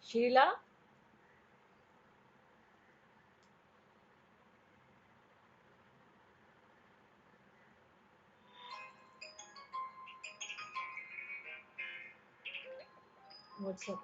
Sheila. WhatsApp.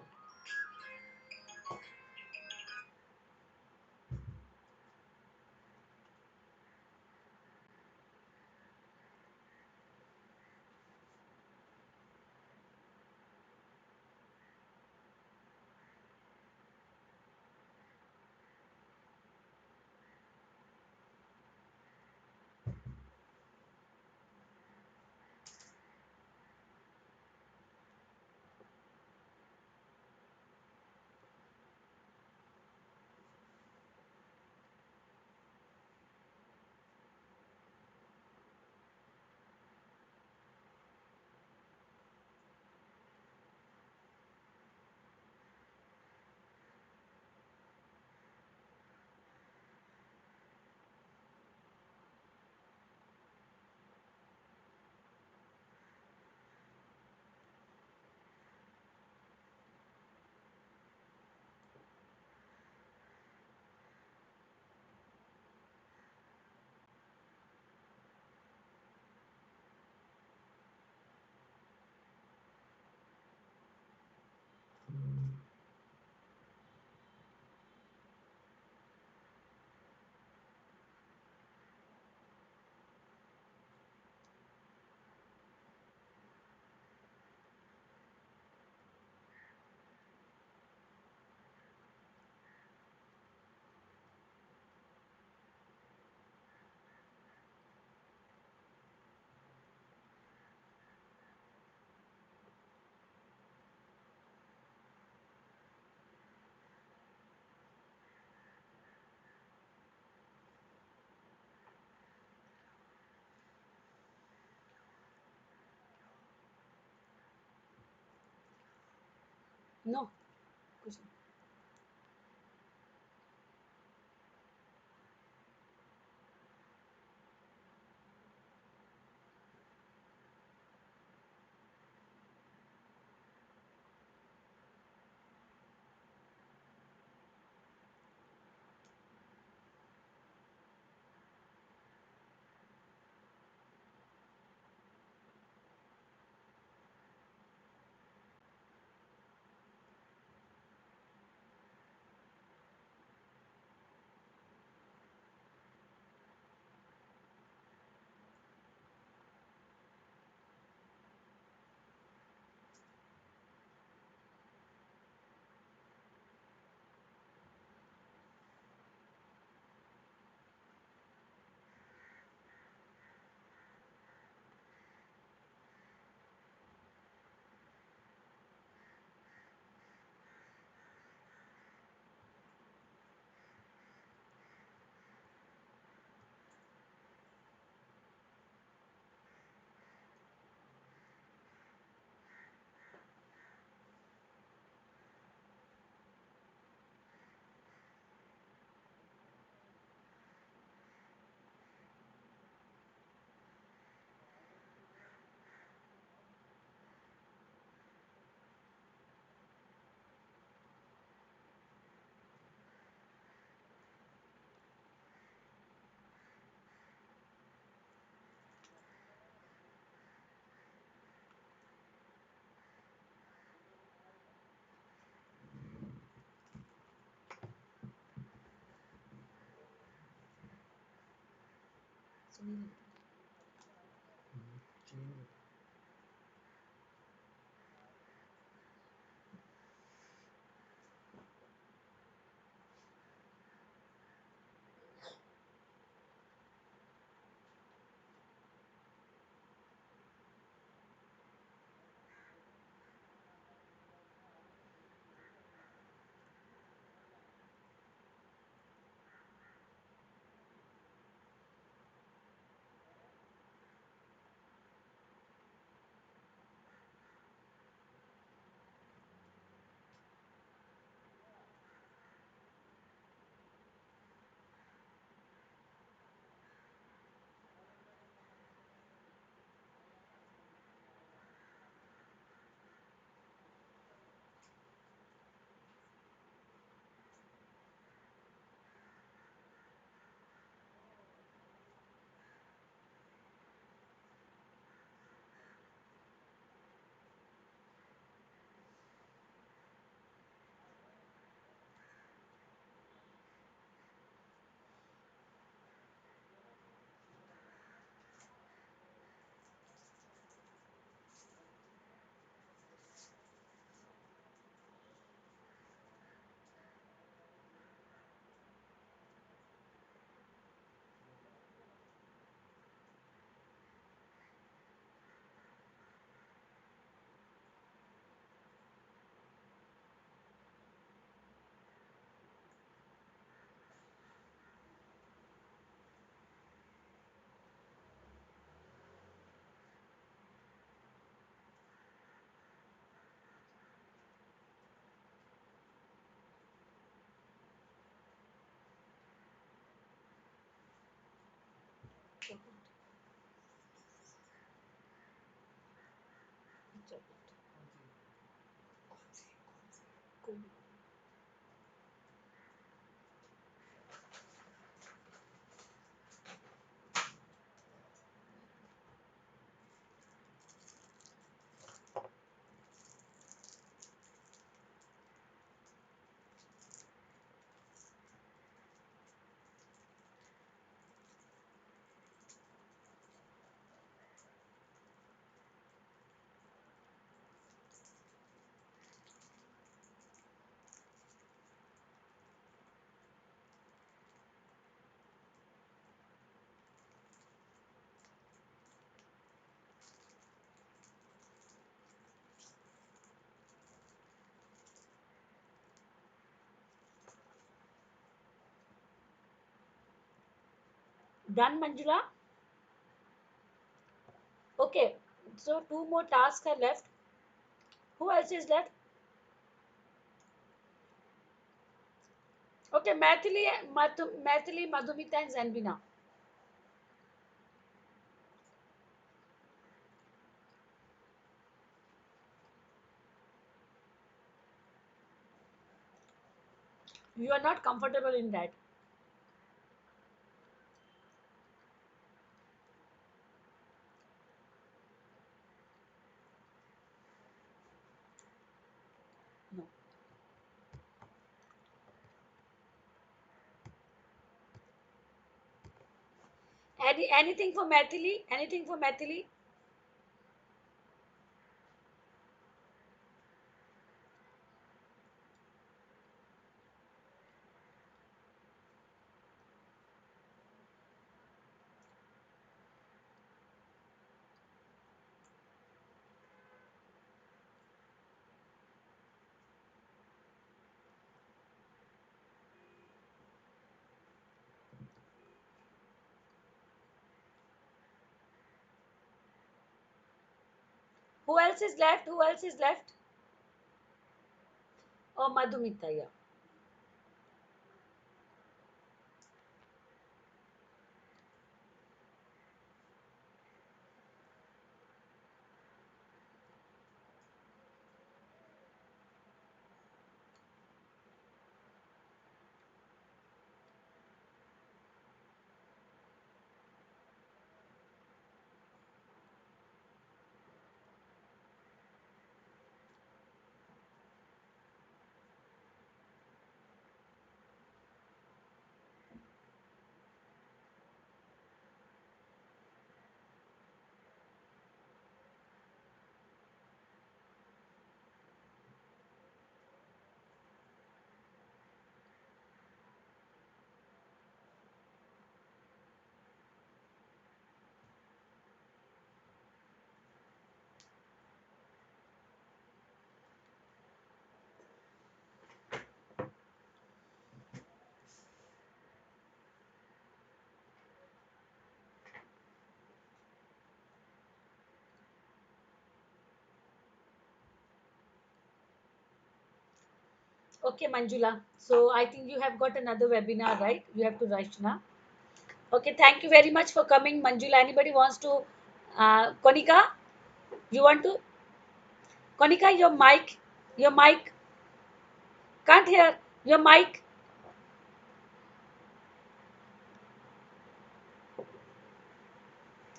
No, कुछ नहीं। Sunil. left? कोई भी। Done, Manjula? Okay, so two more tasks are left. Who else is left? Okay, Maithili, Madhumita, and Zanvina. You are not comfortable in that. No. Anything for Maithili? Anything for Maithili? Who else is left? Who else is left? Oh, Madhumita, yeah. Okay, Manjula. So I think you have got another webinar, right? You have to rush now. Okay, thank you very much for coming, Manjula. Anybody wants to? Konika, you want to? Konika, your mic, can't hear. Your mic.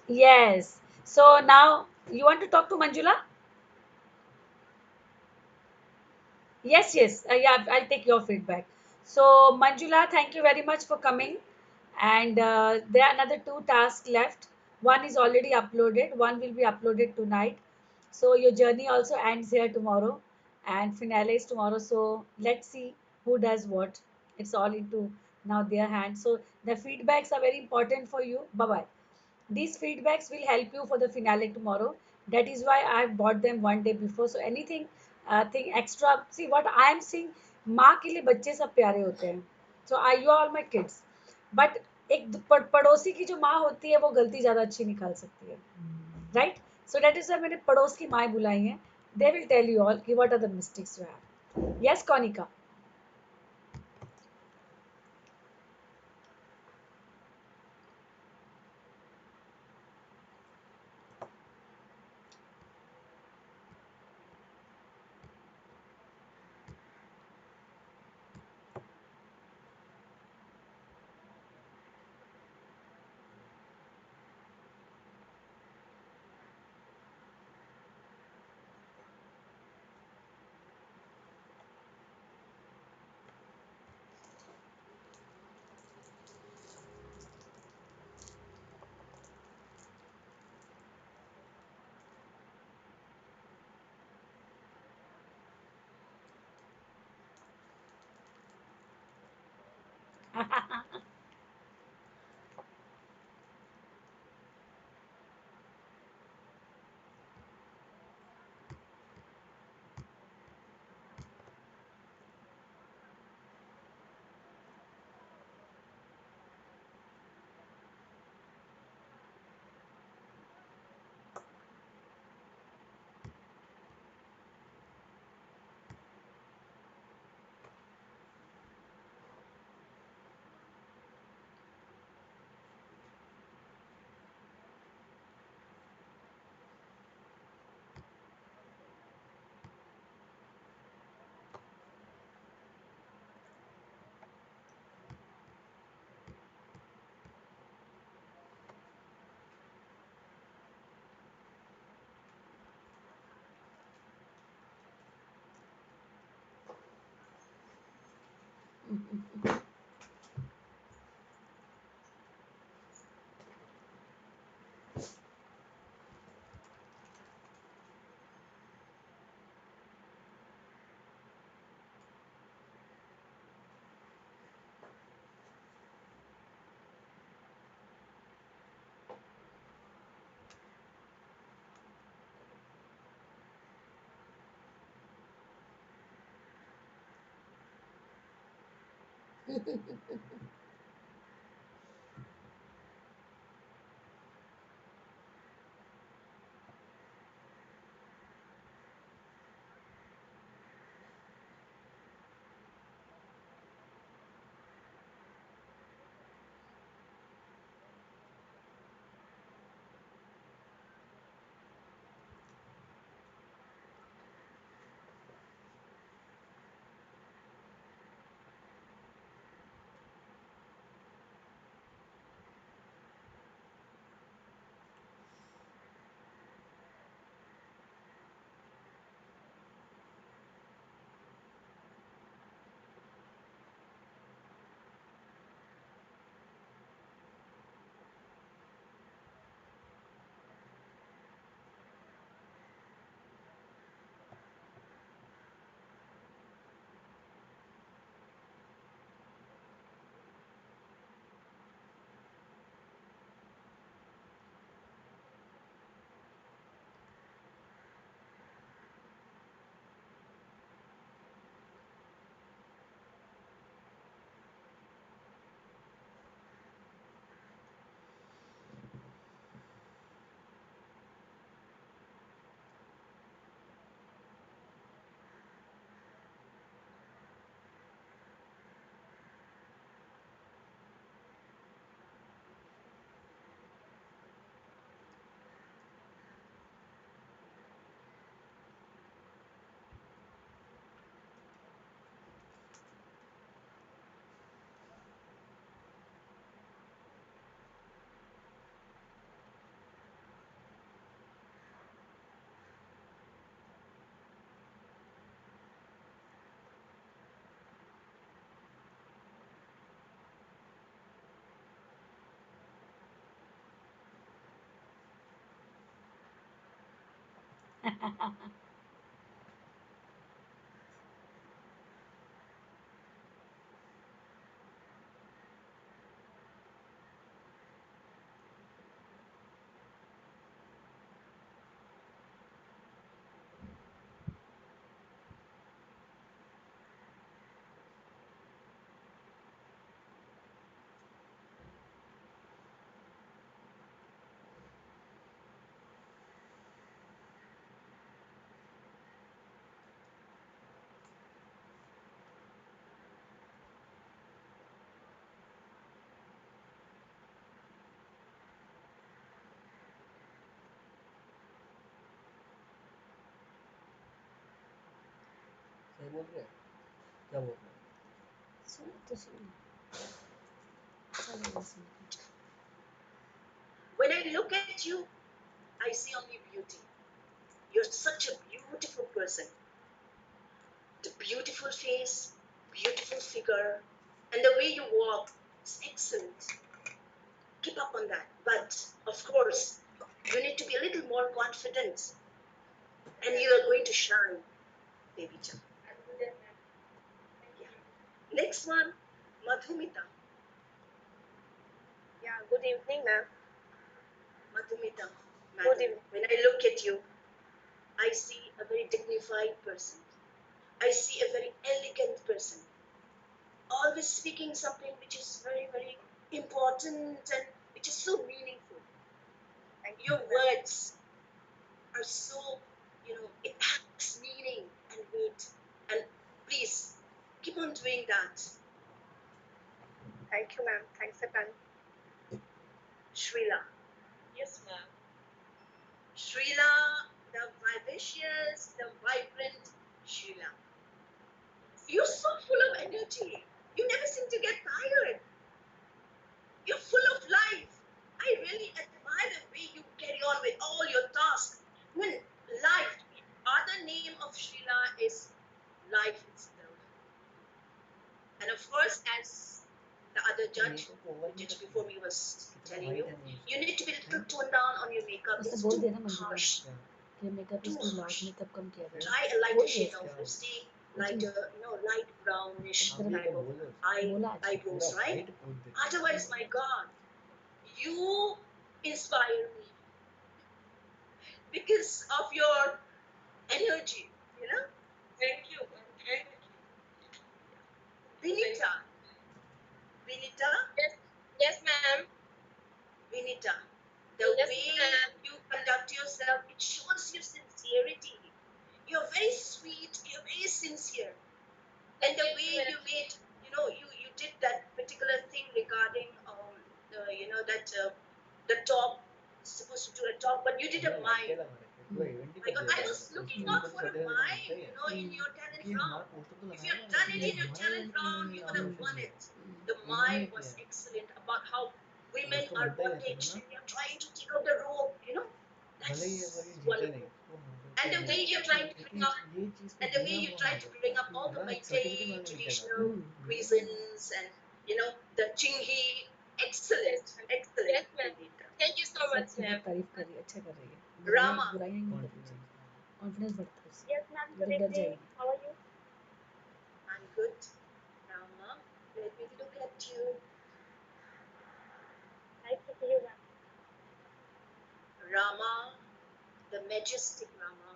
Yes. So now you want to talk to Manjula? Yes, yes. Yeah, I'll take your feedback. So, Manjula, thank you very much for coming. And there are another two tasks left. One is already uploaded, one will be uploaded tonight. So, your journey also ends here tomorrow, and finale is tomorrow. So, let's see who does what. It's all into now their hands. So, the feedbacks are very important for you. Bye bye. These feedbacks will help you for the finale tomorrow. That is why I have bought them one day before. So anything thing extra. See what I am seeing. माँ के लिए बच्चे सब प्यारे होते हैं. So I you are all my kids. But एक पड़ोसी की जो माँ होती है वो गलती ज़्यादा अच्छी निकाल सकती है. Right? So that is why मैंने पड़ोस की माँ बुलाई हैं. They will tell you all कि what are the mistakes you have. Yes, Konika. सही बोल रहे हैं? क्या बोल रहे हैं? सुनो तो सुनो, चलो सुनो। When I look at you, I see only beauty. You're such a beautiful person. The beautiful face, beautiful figure, and the way you walk is excellent. Keep up on that. But of course, you need to be a little more confident, and you are going to shine, baby Jam. Yeah. Next one, Madhumita. Yeah, good evening, ma'am. Madhumita, Good madam, evening. when I look at you, I see a very dignified person. I see a very elegant person, always speaking something which is very, very important and which is so meaningful. Thank Your you, ma'am. words are so, it packs meaning and weight. And please keep on doing that. Thank you, ma'am. Thanks a ton. Srila. Yes, ma'am. Srila, the vivacious, the vibrant Srila. You're so full of energy. You never seem to get tired. You're full of life. I really admire the way you carry on with all your tasks. When life, other name of Srila is life itself. And of course, telling White you. and You need to be a and little toned down on your makeup. उसने It's बोल too दिया ना मंजूला ने harsh, yeah. कि makeup too is too lot, harsh. Makeup कम किया फिर करो. Try a lighter बोल दिया shade इसने of क्या हुआ? lipstick, कुछ नहीं. light brownish अब हाँ भी तेरा एक type बार of बोल दो उसको, बोला अच्छा. थोड़ा eyebrows, right? white बोल देती है। Otherwise, my God, you inspire me because of your energy, you know? Thank you, ma'am. Thank you. Vinita, Vinita, Yes, yes, ma'am. Vinita, the Yes, way ma'am. you conduct yourself, it shows your sincerity. You're very sweet, you're very sincere. And Thank the you, way ma'am. you made, you did that particular thing regarding, that the top, supposed to do a talk, but you did a हमें like mime. केला हमारे पूरा event he My कर God, दिया I था was हमने, तो looking इसमें हम्म. out उनको तो for a सर्टिफिकेट तो mime, मिलता ही है in हम्म. your talent क्योंकि हमारा round. पोस्टर तो If लगाया you हुआ have है done लेकिन it हम्म. in your हमारे talent round, इन्होंने you would have audition won दिया it. The तो उन्होंने mime किया was है, excellent about how तो women उसको are मिलता ही रहता था bondage ना, and you're trying to take out the rope. भले ही अगर ये That's जीते नहीं wonderful. तो हाँ फिर And कोई the नहीं, way you're trying to bring क्योंकि up, ये चीज़ को and the way देना you're बहुत trying हार्ड to होता bring है, up all the मेरा एक सर्टिफिकेट Maitei मैंने लिखा था, traditional मिला नहीं मुझे। cuisines and the chinghi. Yes, Excellent, ma'am. excellent, Yes, ma'am. Vinita. Thank you so much, सबकी बहुत ma'am. तारीफ कर रही है, अच्छा कर रही है. Rama, बुराइयां ही नहीं करनी चाहिए. कॉन्फिडेंस, कॉन्फिडेंस बढ़ता है उससे, Yes, ma'am. नहीं Good तो डर evening. जाएगी. How are you? I'm good. Rama, let me look at you. Nice to see you, ma'am. Rama, the majestic Rama,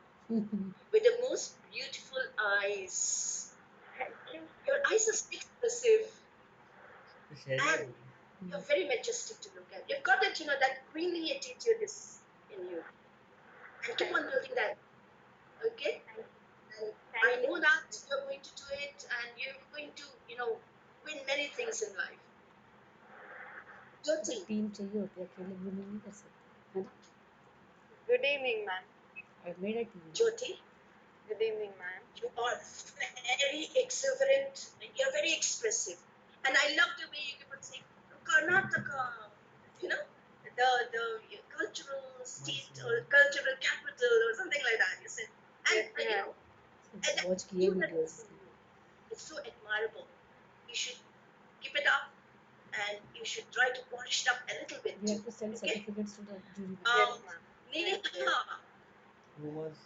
with the most beautiful eyes. Thank you. Your eyes are so expressive तो शेरी and you're very majestic to look at. You've got that queenly attitude is in you. And keep on building that, okay? Thank you. And Thank I you. know that you're going to do it and you're going to, win many things in life. Jyoti, team चाहिए होती है, अकेले winning नहीं कर सकते, है ना. Good evening, ma'am. I made a team. Jyoti, Good evening, ma'am. you are very exuberant, you're very expressive. And I love the way you would say Karnataka, the cultural state or cultural capital or something like that. You said, and Yes, ma'am. and that watch किए cuteness videos. in you, it's so admirable. You should keep it up, and you should try to polish it up a little bit we too. Have to send Okay? Certificates to the jury Yes, members. ma'am. Thank you. Neha, rumours,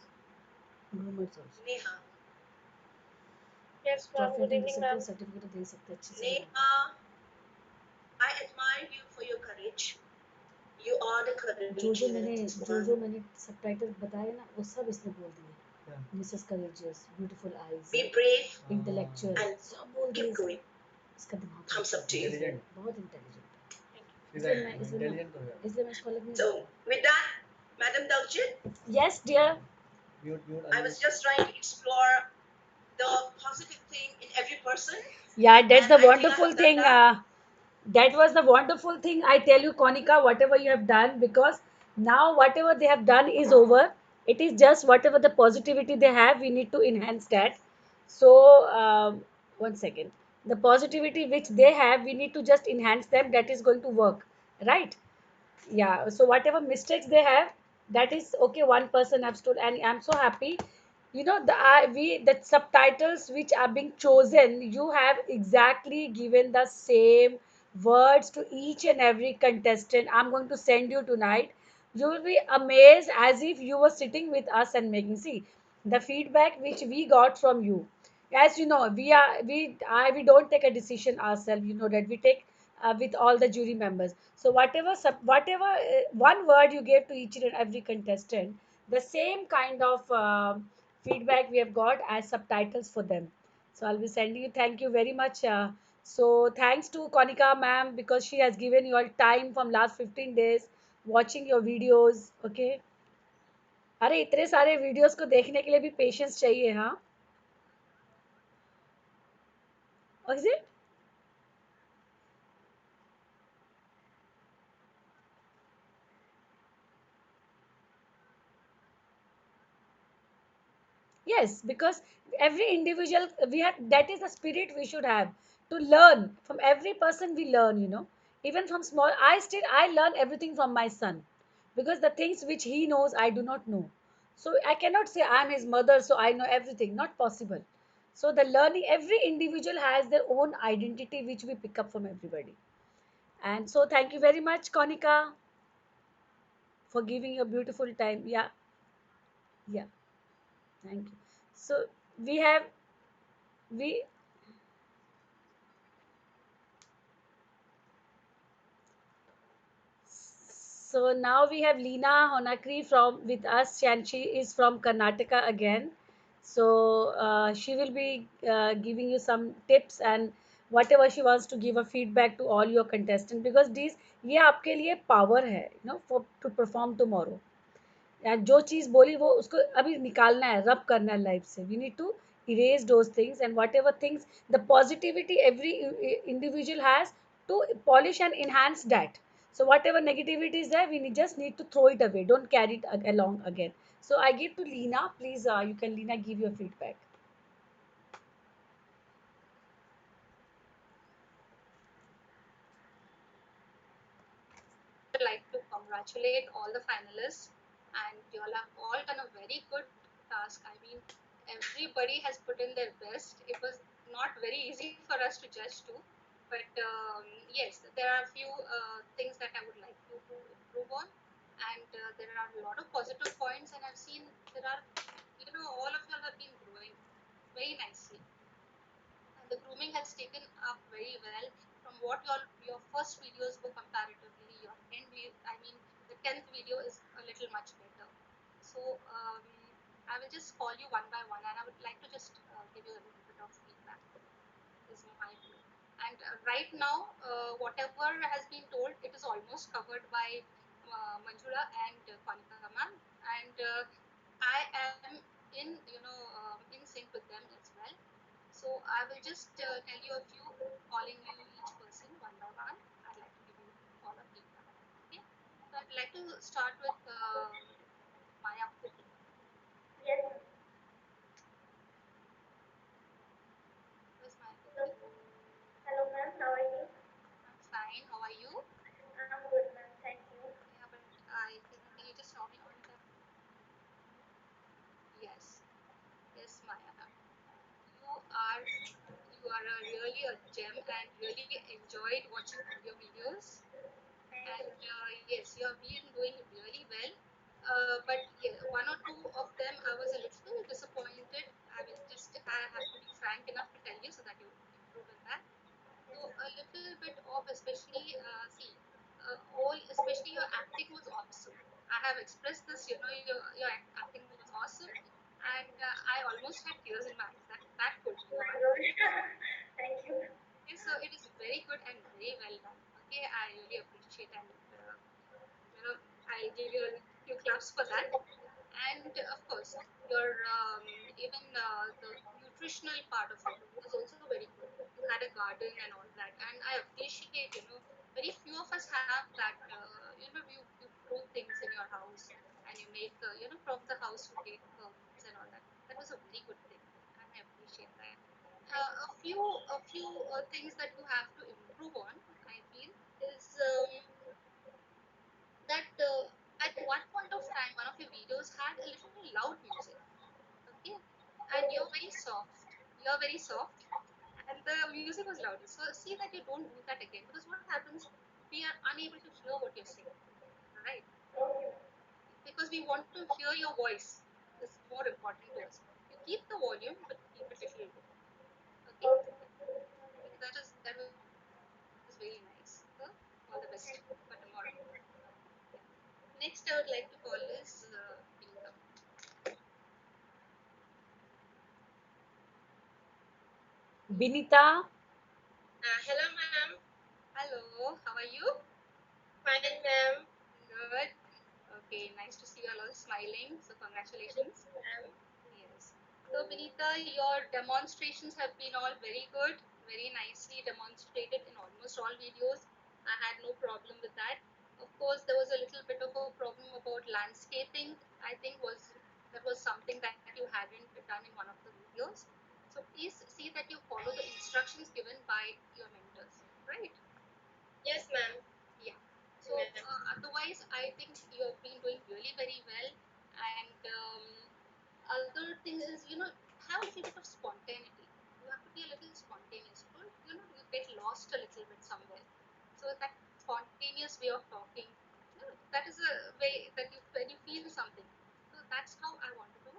groomers also. Neha, Yes, ma'am. Trophy Good दे evening, सकते हो, ma'am. Certificate दे सकते हैं, अच्छे से बनाते Neha. I admire you for your courage. You are the हैं. courageous जो one. जो मैंने सबटाइटल बताए ना, वो सब इसने बोल दिए. क्या Mrs courageous, beautiful eyes, Be brave intellectual, and सब बोल दिए keep इसने. going. इसका दिमाग Thumbs up to you. Intelligent, बहुत इंटेलिजेंट. फिर इसलिए मैं इंटेलिजेंट तो है, इसलिए मैं इसको अलग नहीं So, रखती. with that, Madam Dalchit, yes dear. Mute mute I was just trying to explore the positive thing in every person, Yeah, that's and the I think I wonderful have done thing. that. That was the wonderful thing. I tell you, Konika, whatever you have done, because now whatever they have done is over. It is just whatever the positivity they have, we need to enhance that. So, one second. The positivity which they have, we need to just enhance them. That is going to work, right? Yeah, so whatever mistakes they have, that is okay. One person have stood, and I'm so happy. The subtitles which are being chosen, you have exactly given the same words to each and every contestant. I'm going to send you tonight. You will be amazed as if you were sitting with us and making. See the feedback which we got from you. As you know, we don't take a decision ourselves. You know that we take with all the jury members. So whatever one word you gave to each and every contestant, the same kind of feedback we have got as subtitles for them. So I'll be sending you. Thank you very much. So thanks to Konika ma'am, because she has given you all time from last 15 days watching your videos. Okay. अरे इतने सारे videos को देखने के लिए भी patience चाहिए, हाँ. Is it? Yes, because every individual we have, that is the spirit we should have, to learn from every person. We learn, even from small. I learn everything from my son, because the things which he knows I do not know. So I cannot say I'm his mother, so I know everything. Not possible. So the learning, every individual has their own identity which we pick up from everybody. And so thank you very much, Konika, for giving your beautiful time. Yeah, yeah, thank you. So we have we so now we have Leena Honakri from with us, and she is from Karnataka again. So she will be giving you some tips and whatever she wants to give a feedback to all your contestants, because these ये आपके लिए power है, you know, for to perform tomorrow. या जो चीज़ बोली वो उसको अभी निकालना है, रब करना है लाइफ से. We need to erase those things, and whatever things, the positivity every individual has, to polish and enhance that. So whatever negativity is there, we just need to throw it away, don't carry it along again. So I give to Leena. Please, you can, Leena, give your feedback. Would like to congratulate all the finalists, and you all have all done a very good task. I mean, everybody has put in their best. It was not very easy for us to judge too, but yes, there are a few things that I would like to improve on, and there are a lot of positive points, and I've seen there are, all of you all have been growing very nicely, and the grooming has taken up very well from what your first videos were comparatively. Your 10 I mean, the 10th video is a little much better. So I will just call you one by one, and I would like to just give you a little bit of feedback. Is my view. And right now, whatever has been told, it is almost covered by Manjula and Konika ma'am, and I am in sync with them as well. So I will just tell you a few, calling you each person one by one. I'd like to give you all a feedback. Okay. So I'd like to start with Maya. Yes. Where's Maya Cookie? Hello, ma'am. How are you? I'm fine. How are you? I'm good, ma'am. Thank you. Yeah, but I think, can you just tell me on the? Yes, yes, Maya. You are really a gem, and really enjoyed watching all your videos. Thank you. And yes, you have been doing really well. But yeah, one or two of them I was a little disappointed. I have to be frank enough to tell you so that you improve in that. Yes, So a ma'am. little bit of, especially see, all especially your acting was awesome. I have expressed this, your acting was awesome, and I almost had tears in my eyes. That good Oh you my are. God. Thank you. Okay, so it is very good and very well done. Okay, I really appreciate, and you know I'll give you a few claps for that. And of course, your even the nutritional part of it was also very good. You had a garden and all that, and I appreciate. Very few of us have that. You grow things in your house, and you make from the house you take herbs and all that. That was a very good thing, and I appreciate that. Thank you. A few things that you have to improve on, I feel, is that at one point of time, one of your videos had a little loud music. Okay, and you're very soft, and the music was loud. So see that you don't do that again, because what happens, we are unable to hear what you're saying, right? Okay. Because we want to hear your voice is more important to us. You keep the volume, but keep it little low. Okay, Okay. okay, that was very nice. So all the best for tomorrow. Yeah. Next, I would like to call is Vinita. Binita. Hello, ma'am. Hello, how are you? Fine, ma'am. Good. Okay, nice to see you all smiling. So congratulations. Ma'am. Yes. So Vinita, your demonstrations have been all very good, very nicely demonstrated in almost all videos. I had no problem with that. Of course, there was a little bit of a problem about landscaping. I think that was something that you hadn't done in one of the videos. So please see that you follow the instructions given by your mentors, right? Yes, ma'am. Yeah. So otherwise, I think you have been doing really very well. And other things is, have a little bit of spontaneity. You have to be a little spontaneous. Don't you get lost a little bit somewhere. So that spontaneous way of talking. That is a way that you when you feel something. So that's how I wanted to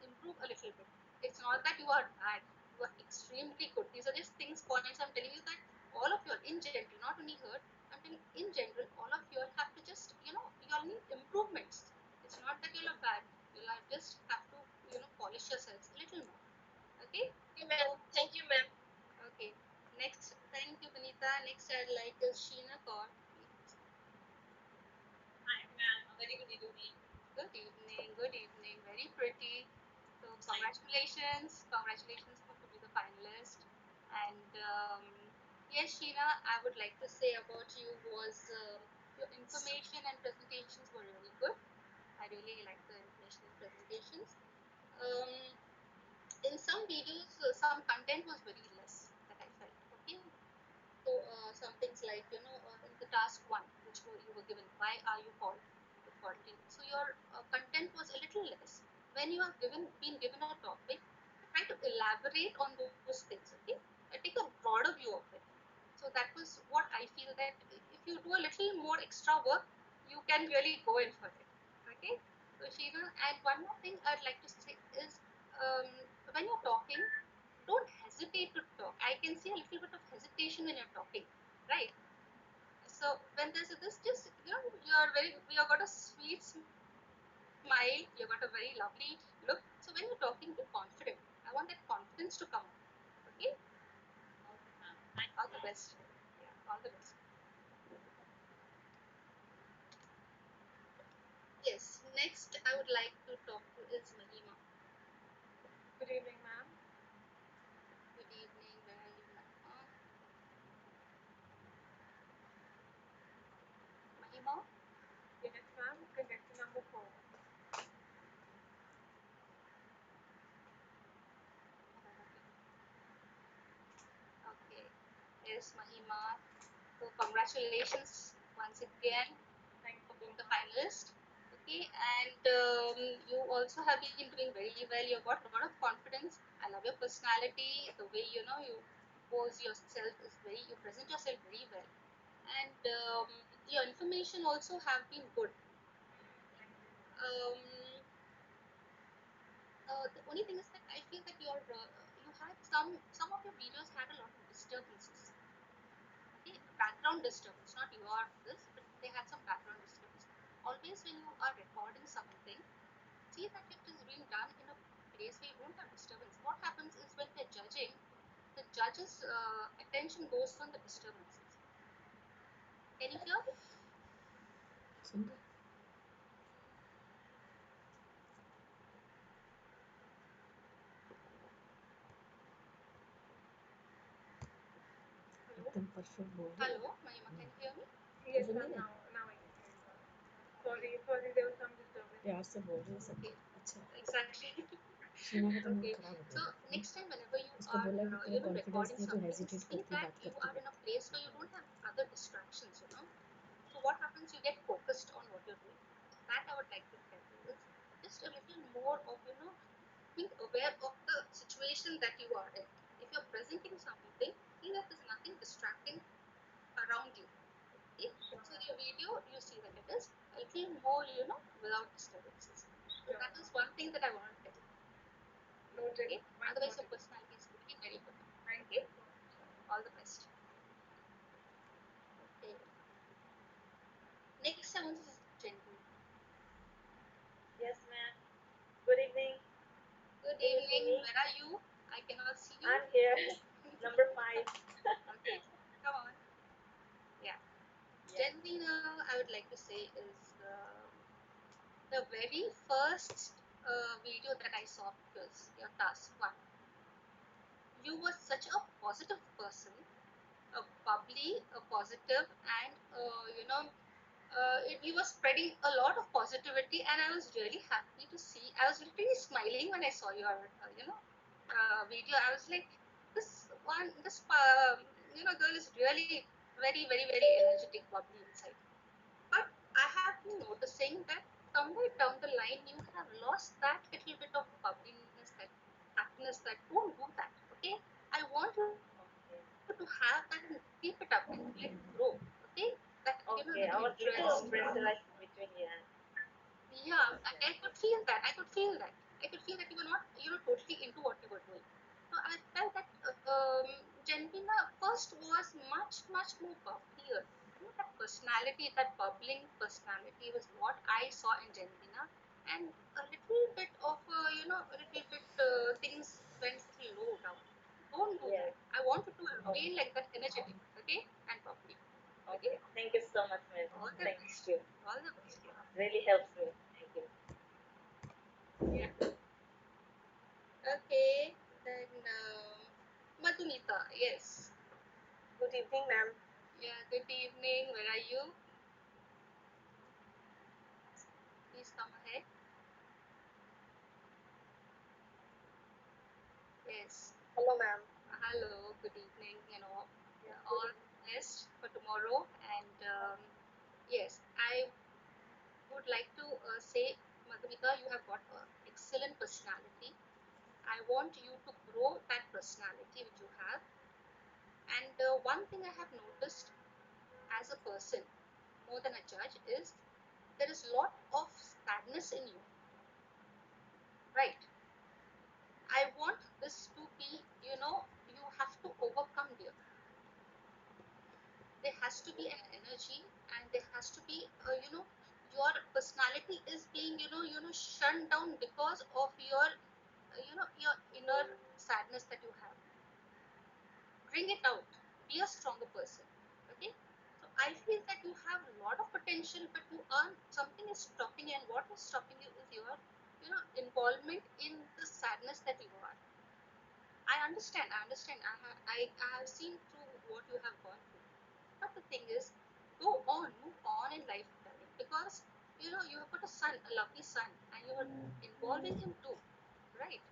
improve a little bit. It's not that you are bad, you are extremely good. These are just things, points I'm telling you, that all of you are in general, not only her, I'm telling in general, all of you all have to just you all need improvements. It's not that you are bad, you all just have to polish yourselves a little more. Okay. Okay, ma'am. Thank you, ma'am. Okay. Next, thank you, Vanita. Next, I'd like is Sheena Kaur. Please. Hi, ma'am. A very good evening. Good evening. Good evening. Very pretty. So, congratulations to be the finalist. And yes, Sheena, I would like to say about you was your information and presentations were really good. I really like the information and presentations. Um, in some videos, some content was very less that I felt. Okay, so some things like in the task one, which you were given, why are you called with quarantine? So your content was a little less. When you are been given a topic, try to elaborate on those things. Okay, take a broader view of it. So that was what I feel, that if you do a little more extra work, you can really go in for it. Okay, so Sheena, and one more thing I'd like to say is um, when you're talking, don't hesitate to talk. I can see a little bit of hesitation when you're talking, right? So when there's this, just you're very, you have got a sweet smile, you have got a very lovely look. So when you're talking, be confident. I want that confidence to come up. Okay, Okay, ma'am. Thank all you, the ma'am. best. Yeah, all the best. Yes. Next, I would like to talk to is Mahima. Good evening, ma'am. Good evening. Where are you, Mahima? Mahima. Yes, ma'am. Contestant number 4. Okay. Yes, Mahima. So congratulations once again Thank for you being so the much. finalist. Okay, and you also have been doing very well. You've got a lot of confidence. I love your personality. The way you pose yourself is very. You present yourself very well, and your information also have been good. Thank you, ma'am. The only thing is that I feel that you had some of your videos had a lot of disturbances. Okay, background disturbance, not your this, but they had some background disturbance. Always when you are recording something, see that it is being done in a place where you don't have disturbance. What happens is when they're judging, the judge's attention goes on the disturbances. Can you hear? Soon Hello? एकदम perfect बोल रही Hello, Mahima, can you hear me? Yes, soon ma'am. नहीं रहे Now I can hear you, ma'am. Okay, Sorry, there was some disturbance. प्यार से बोल रही है सब okay, अच्छा exactly. शीना का तो मूड Okay, खराब हो so गया था next time whenever you उसको are बोला कि तेरा कॉन्फिडेंस recording नहीं तो something, हेजिटेट see करती that बात you करती are in a करती place where you don't have other distractions. So what happens? You get focused on what you're doing. That I would like to tell you is just a little more of being aware of the situation that you are in. If you're presenting something, see that there's nothing distracting around you. Okay? Sure, So ma'am. your video, you see that it is a little more, without disturbances. So Sure, that is ma'am. one thing that I want to tell you. Noted. Okay? Point Otherwise, your noted. personality is very, very good. Thank you Okay? so much. All the best. Okay. Next, I want to Jenny. Yes, ma'am. Good evening. Good Can you see evening. me? Where are you? I cannot see you. I'm here. Number 5. Okay. Come on. Yeah. Yeah. Genuina, I would like to say is the very first video that I saw of yours, your task one. You were such a positive person, a bubbly, a positive, and you were spreading a lot of positivity, and I was really happy to see. I was literally smiling when I saw your video. I was like, this girl is really very, very, very energetic, bubbly inside. But I have been noticing that somewhere down the line you have lost that little bit of bubbliness, that happiness. That don't do that. Okay, I want you to have that and keep it up and let it grow. Okay, that Okay, that I was little interest. pressurized between you and Yeah, I Janvi. could feel that. I could feel that. I could feel that you were not, totally into what you were doing. So I felt that Genvina first was much, much more bubblier. That personality, that bubbling personality was what I saw in Genvina. And a little bit of, a little bit things went a little low down. Don't do Yes. that. I want you to Okay. remain like that energetic, okay? And bubbly. Okay? Okay. Thank you so much, ma'am. All the Thank best. you. All the best. Thank you. Really helps me. Thank you. Yeah. Okay, then Madhumita, yes. Good evening, ma'am. Yeah, good evening. Where are you? Please come ahead. Yes. Hello, ma'am. Hello, good evening. Yeah, good All evening. best for tomorrow. And yes, I would like to say, Madhumita, you have got an excellent personality. I want you to grow that personality which you have. And one thing I have noticed as a person, more than a judge, is there is a lot of sadness in you, right? I want this to be, you have to overcome there. There has to be an energy, and there has to be, your personality is being, shut down because of your, your inner sadness that you have. Bring it out. Be a stronger person. Okay. So I feel that you have a lot of potential, but you are something is stopping you, and what is stopping you is your, involvement in the sadness that you are. I understand. I understand. I have seen through what you have gone through. But the thing is, go on, move on in life, darling, because you have got a son, a lovely son, and you are involving him too, right?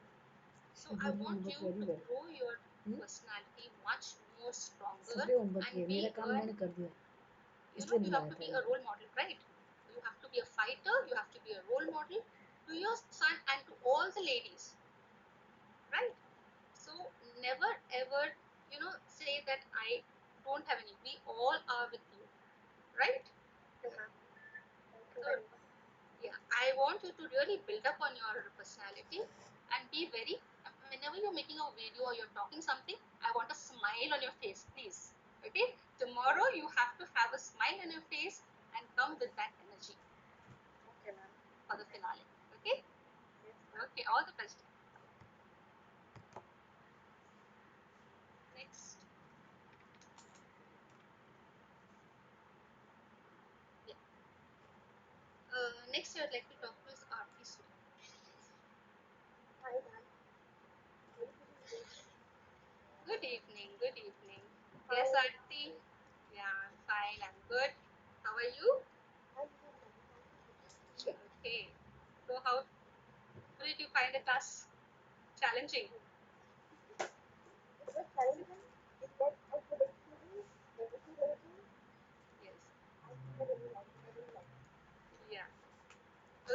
So इसने I बोल रही want homework you very to well. grow your personality much more stronger सबने homework and किया, मेरा be काम a, मैंने कर दिया, इसलिए you have बुलाया to था be a इनको. role model, right? You have to be a fighter. You have to be a role model to your son and to all the ladies, right? So never ever, say that I don't have any. We all are with you, right? Okay, ma'am. Thank you So very much. yeah, I want you to really build up on your personality and be very. Whenever you're making a video or you're talking something, I want a smile on your face, please. Okay. Tomorrow you have to have a smile on your face and come with that energy Okay, ma'am. for the finale. Okay. Yes, ma'am. Okay. All the best. Next. Yeah. Next, I'd like to talk to is Aarti Suri. Hi, ma'am. Very good evening. Good evening. Good evening. How Yes, are you, ma'am? Aarti. Yeah, I'm fine. I'm good. How are you? I'm good, ma'am. Thank you so much. Okay. So, how did you find the task challenging? It was challenging. It was a good experience. Very learning. Yes. I think I really liked it. I really liked it. Yeah.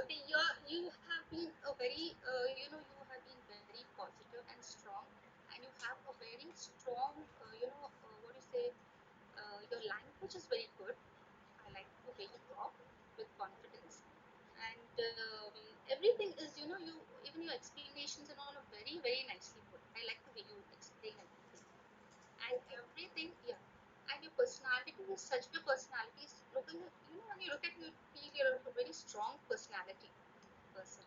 Okay. You have been a very you have been very positive and strong, and you have a very strong what do you say? Your language is very good. I like the way you talk with confidence, and everything is you even your explanations and all are very very nicely put. I like the way you explain everything. And Thank you. everything, yeah. And your personality is such a personality is looking at, when you look at you feel you're a very strong personality person.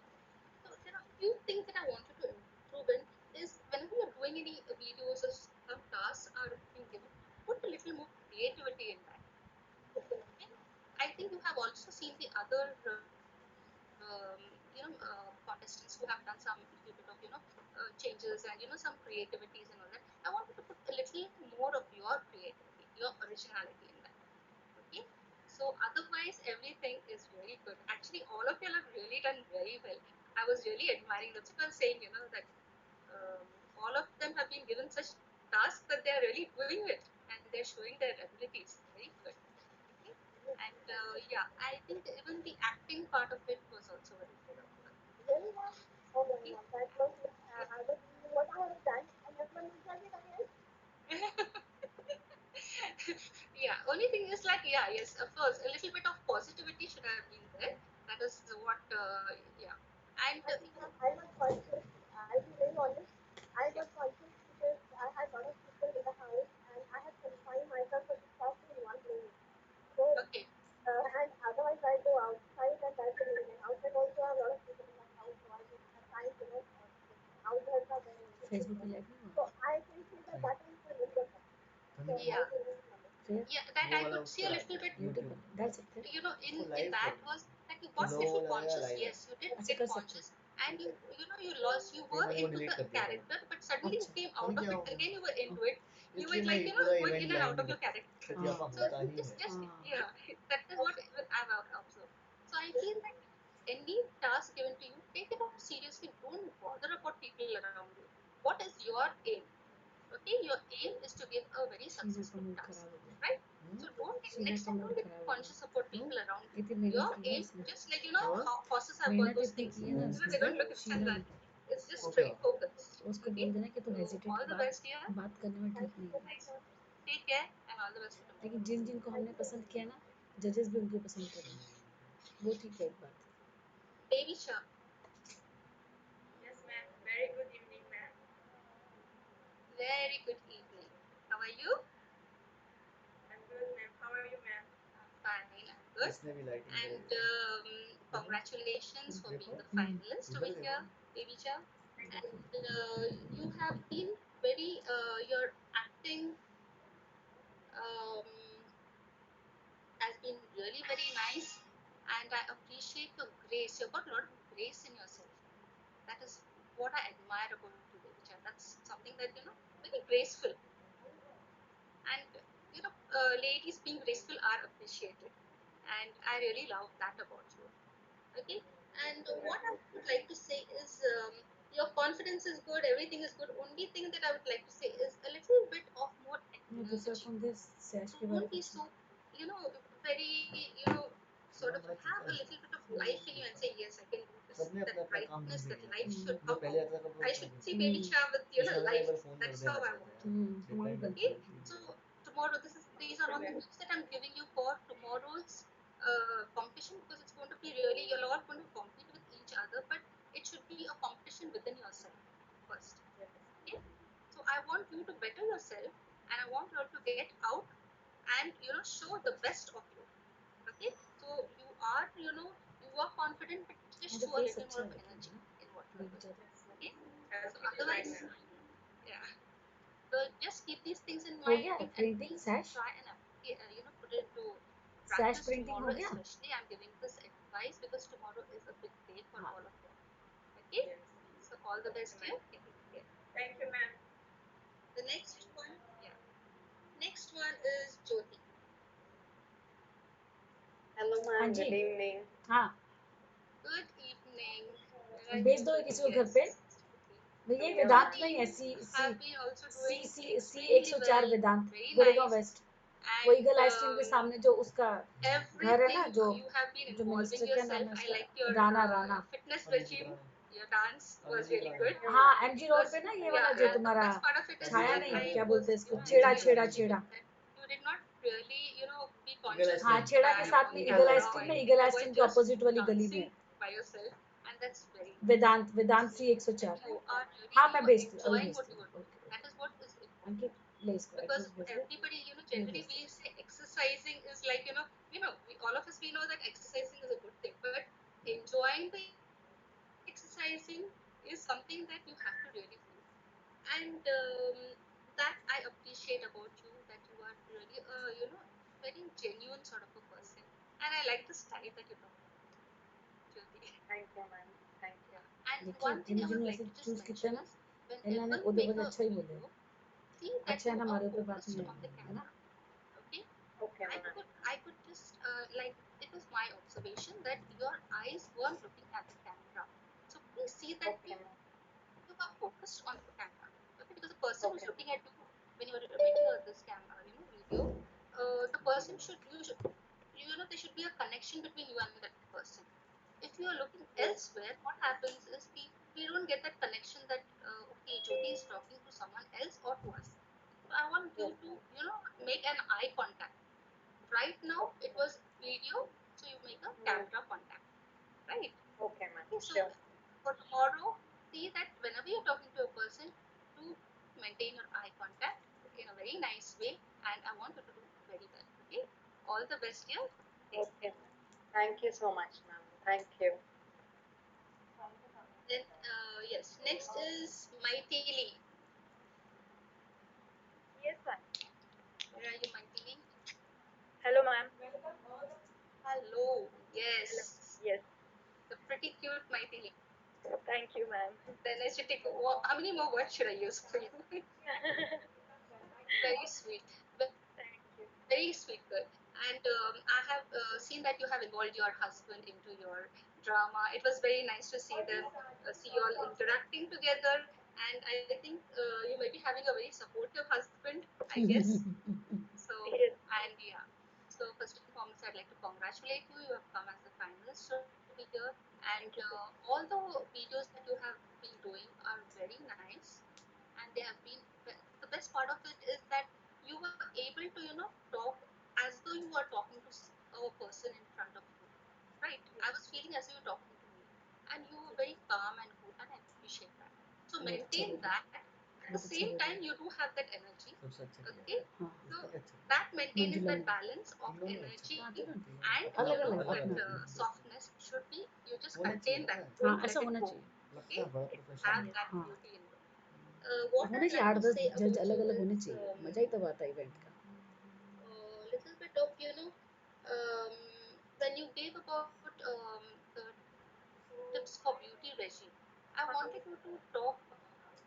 So there are few things that I want you to improve in is whenever you're doing any videos or some tasks are being given, put a little more creativity in that. Okay, ma'am. Okay? I think you have also seen the other contestants who have done some little bit of changes and some creativities and all that. I want you to put a little more of your creativity, your originality in that. Okay. So otherwise everything is very good. Actually all of you have really done very well. I was really admiring. That's what I was saying, that um, all of them have been given such tasks that they are really doing it and they're showing their abilities. Very good. Okay. Yes, And ma'am. yeah, I think even the acting part of it was also very good of her. Really, ma'am? Oh my Okay. God. That was, I was thinking what I have done. I never looked at it again. Yeah, only thing is like, yeah, yes, of course, a little bit of positivity should have been there. That is what, yeah. And I think I was conscious. I'll be very honest. I yeah, got conscious because I had a lot of people in the house and I had confined myself to just in one room. So, okay, and otherwise I go outside and that's the reason. Outside also I have a lot of people in my house, so I just at times, house help are there and everything. Facebook पे live नहीं So हुआ I can say that नहीं that is the very good help. So नहीं I yeah, can really understand. फिर yeah. That वो I वाला could उस see पर a डाल little दो bit, यूट्यूब यूट्यूब पर डाल सकते हैं in उसको in लाइव that कर दो was that you got कैसे लोगों little को लगेगा conscious. लाइव है Yes, you did अच्छा get कर सकते हैं conscious, and you lost. You नहीं were मैंने वो into डिलीट the कर दिया character, but suddenly you अच्छा came पता नहीं out of क्या it हो गया again. You were into it. You इसलिए were मैं like पूरा going event in and live out नहीं of your character. करती हाँ आपा So होता ही है just हाँ yeah, that is what I've observed. So I feel that any task given to you, take it out seriously. Don't bother about people around you. What is your aim? Okay, your aim is to give a very Sheena का successful mood task, खराब हो गया right? Hmm? So don't get, Sheena next का time mood don't get खराब हो conscious about क्यों people around you. इतनी Your मेहनत की है aim, इसने just like हाँ how horses have got मेहनत those इतनी things, की है ना they इसने don't look inside Sheena that. ने It's just वो क्या straight focus. तो उसको Okay, बोल देना कि तू so हेजिटेट all the बात best here. बात करने में Thank ठीक you नहीं so है much, Nice. sir. Take care and all the best for tomorrow. लेकिन जिन जिन को Thank हमने you. पसंद किया ना जजेस भी उनके पसंद करेंगे वो ठीक है एक बात Baby Shah, Yes, ma'am. Very good evening, ma'am. very good evening. How are you? I'm good, ma'am. How are you, ma'am? I'm fine. I'm good. इसने भी लाइटिंग करे And देखो congratulations for being देखो the finalist over इधर देखो here, Baby Shah. Thank you. And you have been very, your acting um, has been really very nice, and I appreciate your grace. You've got a lot of grace in yourself. That is what I admire about you, Baby Chan. That's something that, very graceful. And, ladies being graceful are appreciated. And I really love that about you. Okay, and what I would like to say is your confidence is good, everything is good. Only thing that I would like to say is a little bit of more मैं दूसरा energy. Phone दे सैश के बारे Don't में be पूछना so, very, sort of मैं have a little bit of life in you and say, yes, I can do this. सबने That अपना अपना काम lightness, ढूंढ that लिया life should जो come पहले out. आता था वो I उसने should ढूंढ see लिया Baby Cha with, ईशा ने एक life. बार फोन कर That's how देना I चाहिए want. था तुम्हारी रिप्लाई गलती Okay, है so tomorrow, these are all the tips that I'm giving you for tomorrow's competition, because it's going to be really, you're all going to compete with each other, but it should be a competition within yourself first. Okay, so I want you to better yourself, and I want you all to get out and, show the best of you. Okay, so you are confident, but just मुझे show a face little अच्छा more है of लेकिन energy है ना in what you are baby doing. ज्यादा Okay, I'll so keep in mind, otherwise, ma'am. yeah, so just keep these things in हो mind, गया and printing please सैश try and put it into सैश practice printing हो tomorrow. गया Especially, I'm giving this advice because tomorrow is a big day for हाँ all of them. Okay, Yes. so all the Okay, best to ma'am. you. Take care. Thank you, ma'am. The next one, yeah, next one is Jyoti. Hello, हाँ ma'am. जी Good evening. हाँ Good evening. Where are भेज you, दो Jyoti? किसी को घर Yes, पे Jyoti. भैया ये Yeah, वेदांत ma'am. में ही Jyoti, है you see see have been also see doing see see extremely 104 well, Vedant very Goregaon nice, west वो and ईगल आइसक्रीम के सामने जो उसका घर है everything ना जो you have been जो involving मिनिस्टर क्या नाम yourself. है I उसका liked your Rana Rana fitness अभी जितना regime. है Your dance अभी was really जितना है good. हाँ Yeah, MG It road was, पे ना ये yeah, वाला जो and the तुम्हारा best part of it is अभी छाया that नहीं जितना I है क्या was, बोलते हैं इसको अभी छेड़ा enjoying जितना छेड़ा watching है you, छेड़ा that you did not really, be eagle conscious हाँ that आइसक्रीम छेड़ा के I am साथ on में eagle eagle camera, ice cream or में ice cream eagle you were ice cream के just अपोजिट वाली गली में dancing है by yourself, and that's very Vedanta nice Vedanta to C see that 104 you are really, हाँ मैं भेजती हूँ अभी enjoying what भेजती you हूँ are doing. Okay That is what is important. अंकित ले इसको Because एड्रेस भेज दे everybody, ये generally भेज we they say exercising is like, all of us, we know that exercising is a good thing, but enjoying the exercising is something that you have to really feel. And that I appreciate about you, that you are really a, very genuine sort of a person. And I like the style that you talk about, Jyoti. thank you, ma'am. Thank you. Yeah. And देखिए one thing I would जिन्होंने like ऐसे to just choose किया mention ना is, इन्होंने whenever you ओदे make बड़े a अच्छा ही बोले video, see that अच्छा है you ना are हमारे ऊपर बात focused नहीं on the आएगी है camera. ना Okay, Okay, I ma'am. could I could just like, it was my observation that your eyes weren't looking at the camera. So please see that Okay, ma'am. you are focused on the camera. Okay, because the person who's Okay, ma'am. looking at you when you are making this camera, video, the person should there should be a connection between you and that person. If you are looking Yes. elsewhere, what happens is we don't get that connection that okay, Jyoti is talking to someone else or to us. So I want you Yes, to ma'am. make an eye contact Right now it was video, so you make a Hmm. camera contact, right? Okay, ma'am. Okay, so Sure. for tomorrow, see that whenever you're talking to a person, to maintain your eye contact in a very nice way, and I want you to do very well. Okay, all the best here. Take Okay, ma'am. Thank you so much, ma'am. Thank you. then yes, next is Maithili. Yes, ma'am. Where are you, Maithili? Hello, ma'am. Hello. Hello. Yes, Yes. the pretty cute Maithili. Thank you, ma'am. The energetic. How many more words should I use for you? Very sweet. Thank you. Very sweet girl. And I have seen that you have involved your husband into your drama. It was very nice to see them, see you all interacting together. And I think you may be having a very supportive husband, I guess. So, Yes. and yeah. So, first and foremost, I'd like to congratulate you. You have come as a finalist over here. And Thank you so much. all the videos that you have been doing are very nice. And they have been, the best part of it is that you were able to, talk as though you were talking to a person in front of you, right? I was feeling as though you were talking to me, and you were very calm and cool, and I appreciate that. So बहुत अच्छा maintain बोले, that. At the बहुत अच्छा same time, बोले. you do have that energy, सबसे अच्छा किया okay? था। हाँ, So इसका भी अच्छा किया। that maintaining मंजुला that ने. balance of तीनों ने अच्छा energy हाँ, किया। तीनों ने. and अपना अलग अपना अलग, अलग अपना अलग अपना. that softness should be, you just होना contain चाहिए that, ना। don't हाँ, let ऐसा it होना go, चाहिए. लगता okay? है बड़ा Have प्रोफेशनल। that हाँ, beauty in them. What होना I'd चाहिए. like आठ to दस say जज about अलग you अलग is होने चाहिए, मजा ही तब आता है इवेंट का. little bit of, um, when you gave about the tips for beauty regime, I wanted you to talk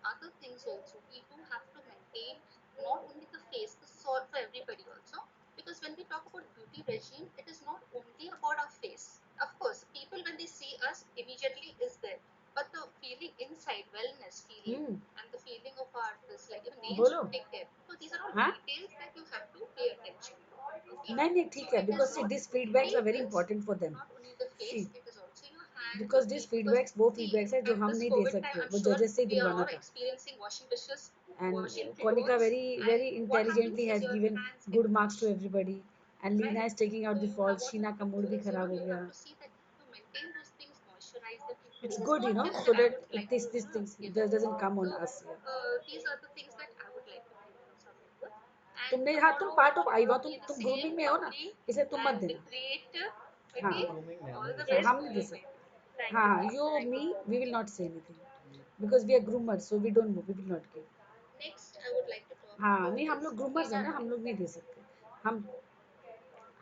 other things also. We do have to maintain not only the face, this is all for everybody also. Because when we talk about beauty regime, it is not only about our face. Of course, people when they see us immediately is there. But the feeling inside, wellness feeling, and the feeling of our this like even nails बोलो. to take care. So these are all हाँ, details that you have to pay attention. Okay, नहीं नहीं, so ठीक है, it is because see not these only feedbacks are very this, important for them. not only the See, face, it is also your hands, your because these feet. Because feedbacks वो see, feedbacks है जो at हम this नहीं दे COVID time, सकते, I'm वो sure जजेस से ही we are दिलवाना all था. experiencing washing dishes, And washing Konika clothes, and very what happens intelligently is has your given hands get good marks to washed, everybody, and Leena right? is taking out So the I fault. want you Sheena to का do mood भी is, खराब हो you गया. have to see that to maintain those things, moisturize it. It's This is good, small tips so that I that would like to, these things give you. doesn't come on So us. Yeah. these are the things that I would like to give you some input. And तुमने, हाँ, तुम tomorrow part of आईवा, would be the तुम same, grooming में हो ना, lovely इसलिए तुम मत and देना. creative. हाँ, मैं Okay, ग्रूमिंग में हूँ all the इस हाँ, best हम to नहीं वजह दे you, से। सकते. Maitri. Thank हाँ you, हाँ, ma'am. you Thank me, you so we much. will not say anything because we are groomers, so we don't know, we will not give. Next, I would like to talk हाँ, about नहीं, हम is लोग ग्रूमर्स हैं Tina ना, Roy. हम लोग नहीं दे सकते. हम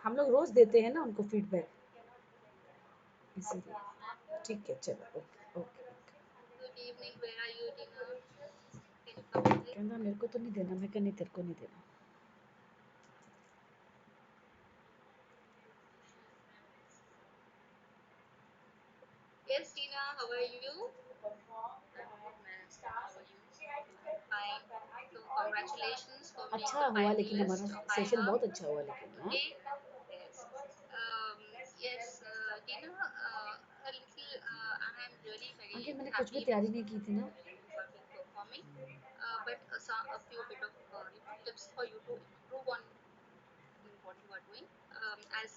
हम लोग रोज देते हैं ना उनको फीडबैक, इसीलिए. ठीक है, चलो, okay okay okay. Good evening. Where are you, Tina? Can you come in? कहना मेरे को तो नहीं देना, मैं कहनी तेरे को नहीं देना. Yes, Tina. How are you? I'm good, ma'am. How are you? I'm fine. So congratulations for being अच्छा the हुआ लेकिन finalist हमारा of सेशन IVA. बहुत अच्छा हुआ लेकिन. हाँ, Okay. Yes. Yes, Tina. A little. I'm really आगे very मैंने कुछ भी happy तैयारी because नहीं की थी ना. you have been performing. But a few bit of tips for you to improve on what you are doing. As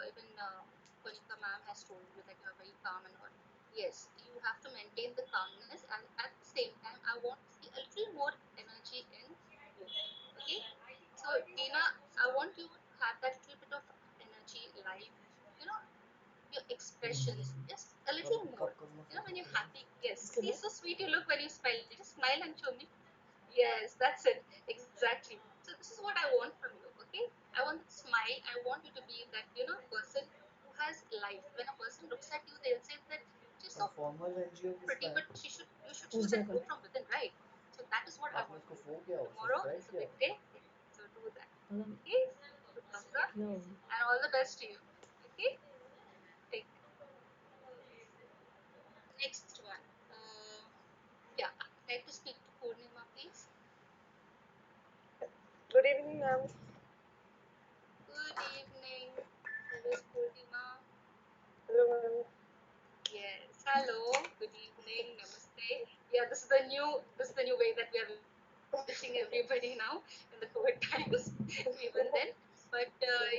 even Konika ma'am has told you that you are very calm and all. Yes, you have to maintain the calmness, and at the same time, I want to see a little more energy in you. Okay, so Tina, I want you to have that little bit of energy, life. You know, your expressions, just a कब little कब more. करूँगा You know, when Facebook you're पे? happy. Yes, इसके see, बाद so sweet you look when you smile. Just smile and show me. Yes, that's it. Exactly. So this is what I want from you, okay? I want that smile. I want you to be that, person who has life. When a person looks at you, they'll say that she's और so formal NGO pretty, किसका but है? you should see ऊर्जा that का. glow from within, right? So that is what I आपने want उसको from you. Follow किया हो, Tomorrow subscribe is a किया big हो? day, so do that. पता नहीं Okay? Good thumbs up क्या होगा. and all the best to you. Okay? Take care. Next one. Yeah, I'd like to speak to Purnima, please. Good evening, ma'am. Good evening. Where is Purnima? Hello, ma'am. Yes. Hello. Good evening. Namaste. Yeah, this is the new way that we are wishing everybody now in the COVID times. Even then. But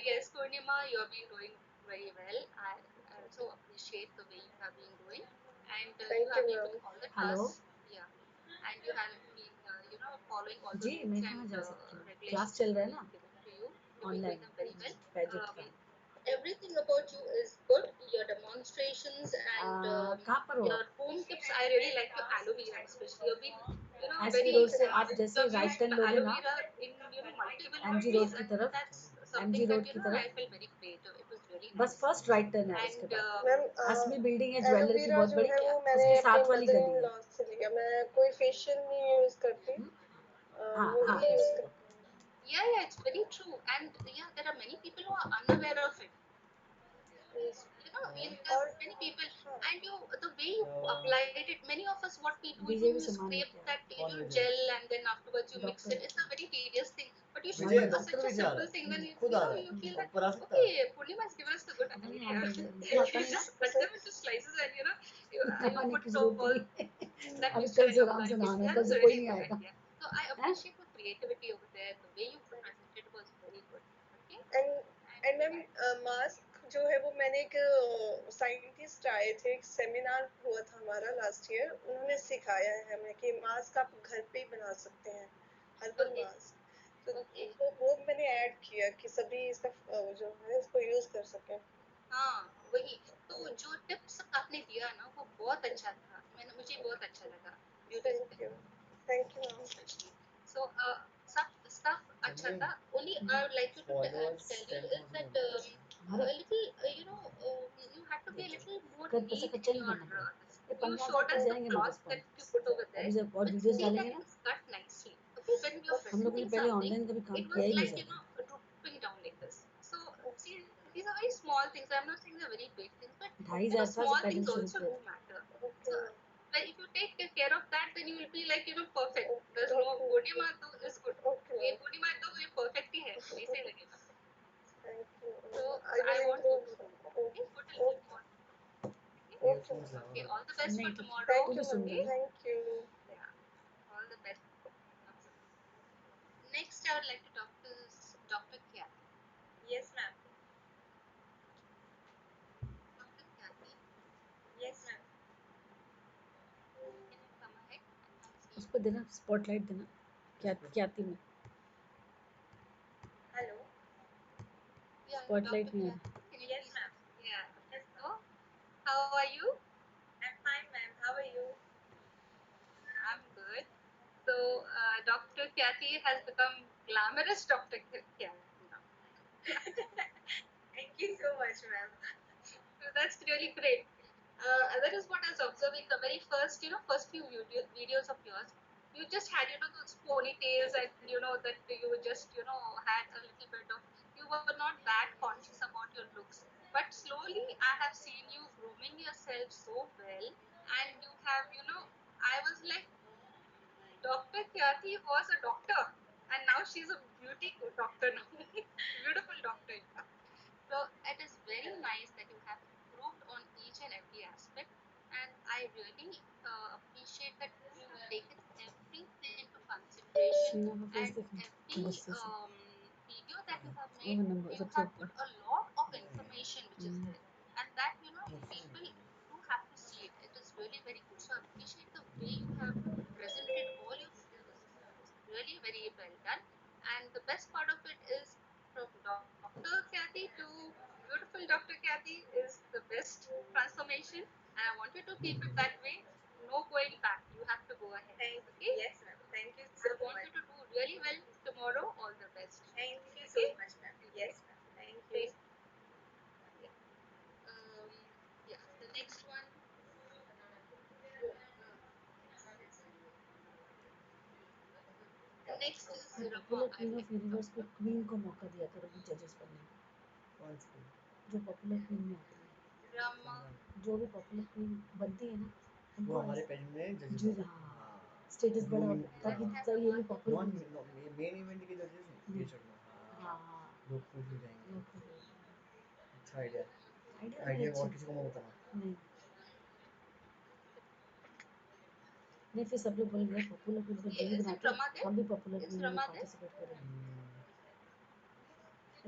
yes, Purnima, you have been doing very well. I also appreciate the way you have been doing, and Thank you have you, been ma'am. doing all the hello tasks. Yeah, and you have been, following all the जी rules मैं कहाँ and जा सकती हूँ, class regulations चल which रहा है we ना given to you. You're doing online them very well. Padget Um, का। everything about you is good. Your demonstrations and कहाँ पर हो your आप? home tips. I really like your aloe vera, especially. You've been, SP very. Road से आप जैसे You've right used turn the लोगे aloe ना vera in multiple MG road ways, की and तरफ, that's MG something road that की I तरफ felt very creative. It was really बस nice. फर्स्ट राइट टर्न है उसके And बाद। मैम असमी बिल्डिंग है ज्वेलर की एलोवेरा बहुत जो बड़ी, है वो मैंने उसके अपने साथ वाली मदर गली इन है। लॉ से लिया। मैं कोई फेशियल नहीं यूज करती, हम्म, हाँ वो हाँ ही यूज yes, करती yeah, it's very true. And yeah, there are many people who are unaware of it. हूँ। Yes. और There's many people, हाँ, and the way you क्या applied it, many of us, what we do, विजय भी you सामान scrape लेके आया, that, कौन विजय? gel, and then afterwards you mix doctor it. It's a very tedious thing, but you show Vijay it as doctor such a विजय आ रहा simple thing. Then है, खुद आ रहा you feel है, that, ऊपर आ सकता है? okay, Purnima has given us a good नहीं idea. मुझे आता You नहीं just ना cut them into slices, and you आने put की जरूरत ही all नहीं that अभी mixture कल in से your आराम से curry. नहाना है, That कल was से a कोई really नहीं good आएगा idea. So I हैं? appreciate your creativity over there. The way you presented was very good. Okay, and and ma'am mask जो है वो मैंने एक साइंटिस्ट आए थे, एक सेमिनार हुआ था हमारा लास्ट ईयर, उन्होंने सिखाया है हमें कि मास्क आप घर पे ही बना सकते हैं, हर्बल okay, मास्क। तो okay. वो मैंने ऐड किया कि सभी इसका जो है इसको यूज कर सकें। हाँ, वही। तो जो टिप्स आपने दिया ना, वो बहुत अच्छा था। मुझे बहुत अच्छा लगा beauty thank you, thank you ma'am. especially. So सब stuff अच्छा था. Only I would like you to Followers tell you is 10,000 that हो गए। हमारे a little, you had to be a little more कल पैसा neat खर्चा in नहीं your. करना पड़ेगा, ये You 15,000 showed तक us the जाएंगे हमारे cloth that you sponsors. put over there, अभी जब और which वीडियोस see डालेंगे that ना, was cut nicely. Okay, when we were हम लोगों ने presenting पहले something, ऑनलाइन कभी काम it किया was ही नहीं like sir. drooping down like this. So see, these are very small things. I'm not saying they're very big things, but 2,500 था small जब पैटर्न things शुरू also किया do था। matter. Okay So ma'am, but if you take care of that, then you will be like, perfect. There's no okay body mato is good. Okay ये ma'am, body mato ये perfect ही है, ऐसे लगेगा. Thank you. So I I will want you to, improve. okay, put a little more. Okay, okay earphones ma'am, okay. लगाओ। All the best नहीं for ठीक है, tomorrow. Thank वो यू तो सुन मैम, Okay, लेंगे। Thank you. yeah. All the best. Next, I would like to talk to Dr. Kathy. Yes, ma'am. Dr. Kathy, Yes, ma'am. can you come ahead and see? उसको देना spotlight देना, क्या क्या आती में Hello. Yeah, spotlight Dr. नहीं आ Kathy, can you Yes, please? ma'am. Yeah. Yes, ma'am. So, how are you? I'm fine, ma'am. How are you? I'm good. So, Dr. Kathy has become glamorous Dr. Kathy now. Thank you so much, ma'am. So that's really great. That is what I was observing the very first, first few videos of yours. You just had, those ponytails, and that you just, had a little bit of. You were not that conscious about your looks, but slowly I have seen you grooming yourself so well, and you have, I was like, Dr. Kyati was a doctor, and now she's a beauty doctor now. Beautiful doctor, in fact. So it is very nice that you have improved on each and every aspect, and I really appreciate that you've taken everything into consideration, Sheena का face and देखना every गुस्से से, video that you have वो made, number you सबसे have put ऊपर। a lot of information which is there, and that people do have to see it. It is really very good. So I appreciate the way you have presented all your videos. It's really very well done. And the best part of it is, from Dr. Kathy to beautiful Dr. Kathy is the best transformation. And I want you to keep it that way. No going back. You have to go ahead. Okay? Yes, ma'am. Thank you I so want much. you to do really well tomorrow. All the best. Thank you so Okay? much, ma'am. Yes, ma'am. Thank you. Great. Yeah. Um, yeah. The next one. The next is मैं Rama. Popular I'd queen like of to talk universe में to. Queen को मौका दिया था रवि जजेस बनने का, कौन सी? जो पॉपुलर क्वीन में आती है, Rama. जो भी पॉपुलर क्वीन बनती है ना वो उनको हमारे पेज में जजेस जी होते हैं। हाँ स्टेटस बड़ा होता है, ताकि Let's have तो ये भी Rama here. Popular non main event के जजेस नहीं, ये शर्मा। हाँ हाँ, हाँ लोग खुश हो जाएंगे। लोग को अच्छा आइडिया। आइडिया आइडिया तो और अच्छी किसी को मत बताना। नहीं नहीं, फिर सब लोग बोलेंगे पॉपुलर क्वीन को जो भी Isn't बनाते Rama there? हम भी पॉपुलर Is क्वीन में Rama there? पार्टिसिपेट करेंगे।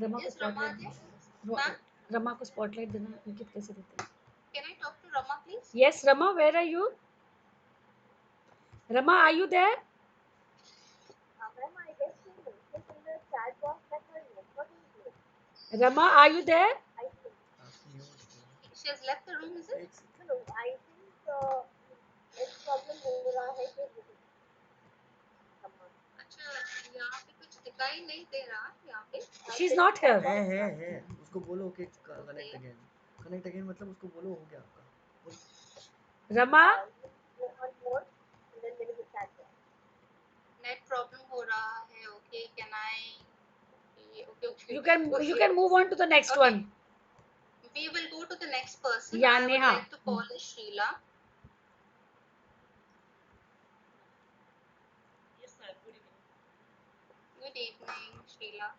रमा को Is Rama spotlight there? Ma'am, Rama को स्पॉटलाइट देना अंकित कैसे देते हैं? can I talk to Rama, please? Yes, Rama, where are you? Rama, are you there? Ma'am, I guess she mentioned in the chat box that her network is low. Rama, are you there? I think. Mute किया She has left the room, is it? एक second No, I think net problem हो रहा है कि अच्छा, यहाँ पे कुछ दिखाई नहीं दे रहा यहाँ पे. She's not here. है उसको बोलो कि Okay. कनेक्ट अगेन मतलब उसको बोलो हो गया आपका Rama, on more and then there is a chat box. Net problem हो रहा है. Okay, can I? Okay. you can move on to the next Okay. one. We will go to the next person. Yeah, I would Neha. like to call is Sheila. Yes, ma'am. Good evening. Good evening, Sheila.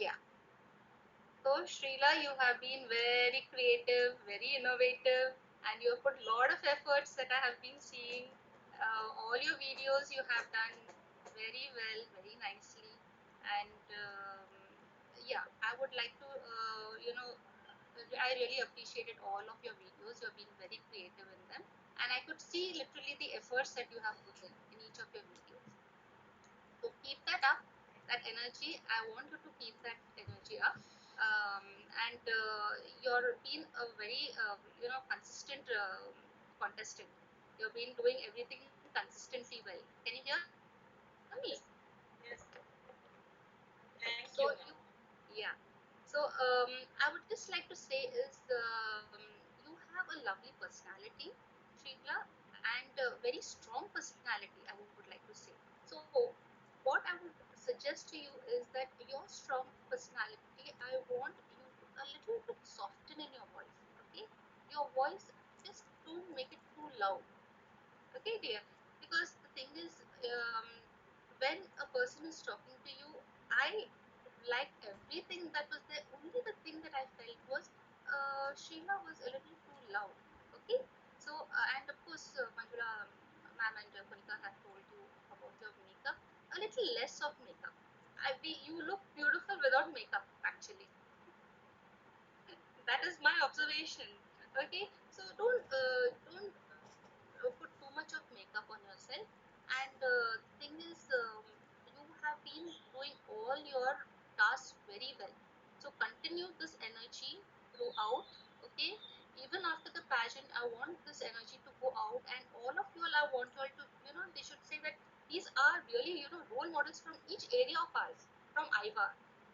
Yeah. So, Srila, you have been very creative, very innovative, and you have put a lot of efforts that I have been seeing. All your videos you have done very well, very nicely, and yeah, I would like to, I really appreciated all of your videos. You have been very creative in them, and I could see literally the efforts that you have put in each of your videos. So keep that up, that energy. I want you to keep that energy up. And you're been a very consistent contestant. You've been doing everything consistently well. Can you hear me? Yes. Thank So you, you, ma'am. yeah. So I would just like to say is you have a lovely personality, Sheila, and a very strong personality. I would like to say. So what I would suggest to you is that your strong personality, I want you to a little bit soften in your voice. Okay, your voice, just don't make it too loud. Okay, dear. Because the thing is, when a person is talking to you, I like everything that was there. Only the thing that I felt was Sheila was a little too loud. Okay, so and of course, Manjula ma'am and Kulika have told you about your makeup. A little less of makeup. You look beautiful without makeup, actually. That is my observation. Okay, so don't put too much of makeup on yourself. And the thing is, you have been doing all your tasks very well. So continue this energy throughout. Okay, even after the pageant, I want this energy to go out, and all of you all, I want you all to, they should say that these are really, role models from each area of ours, from IVA.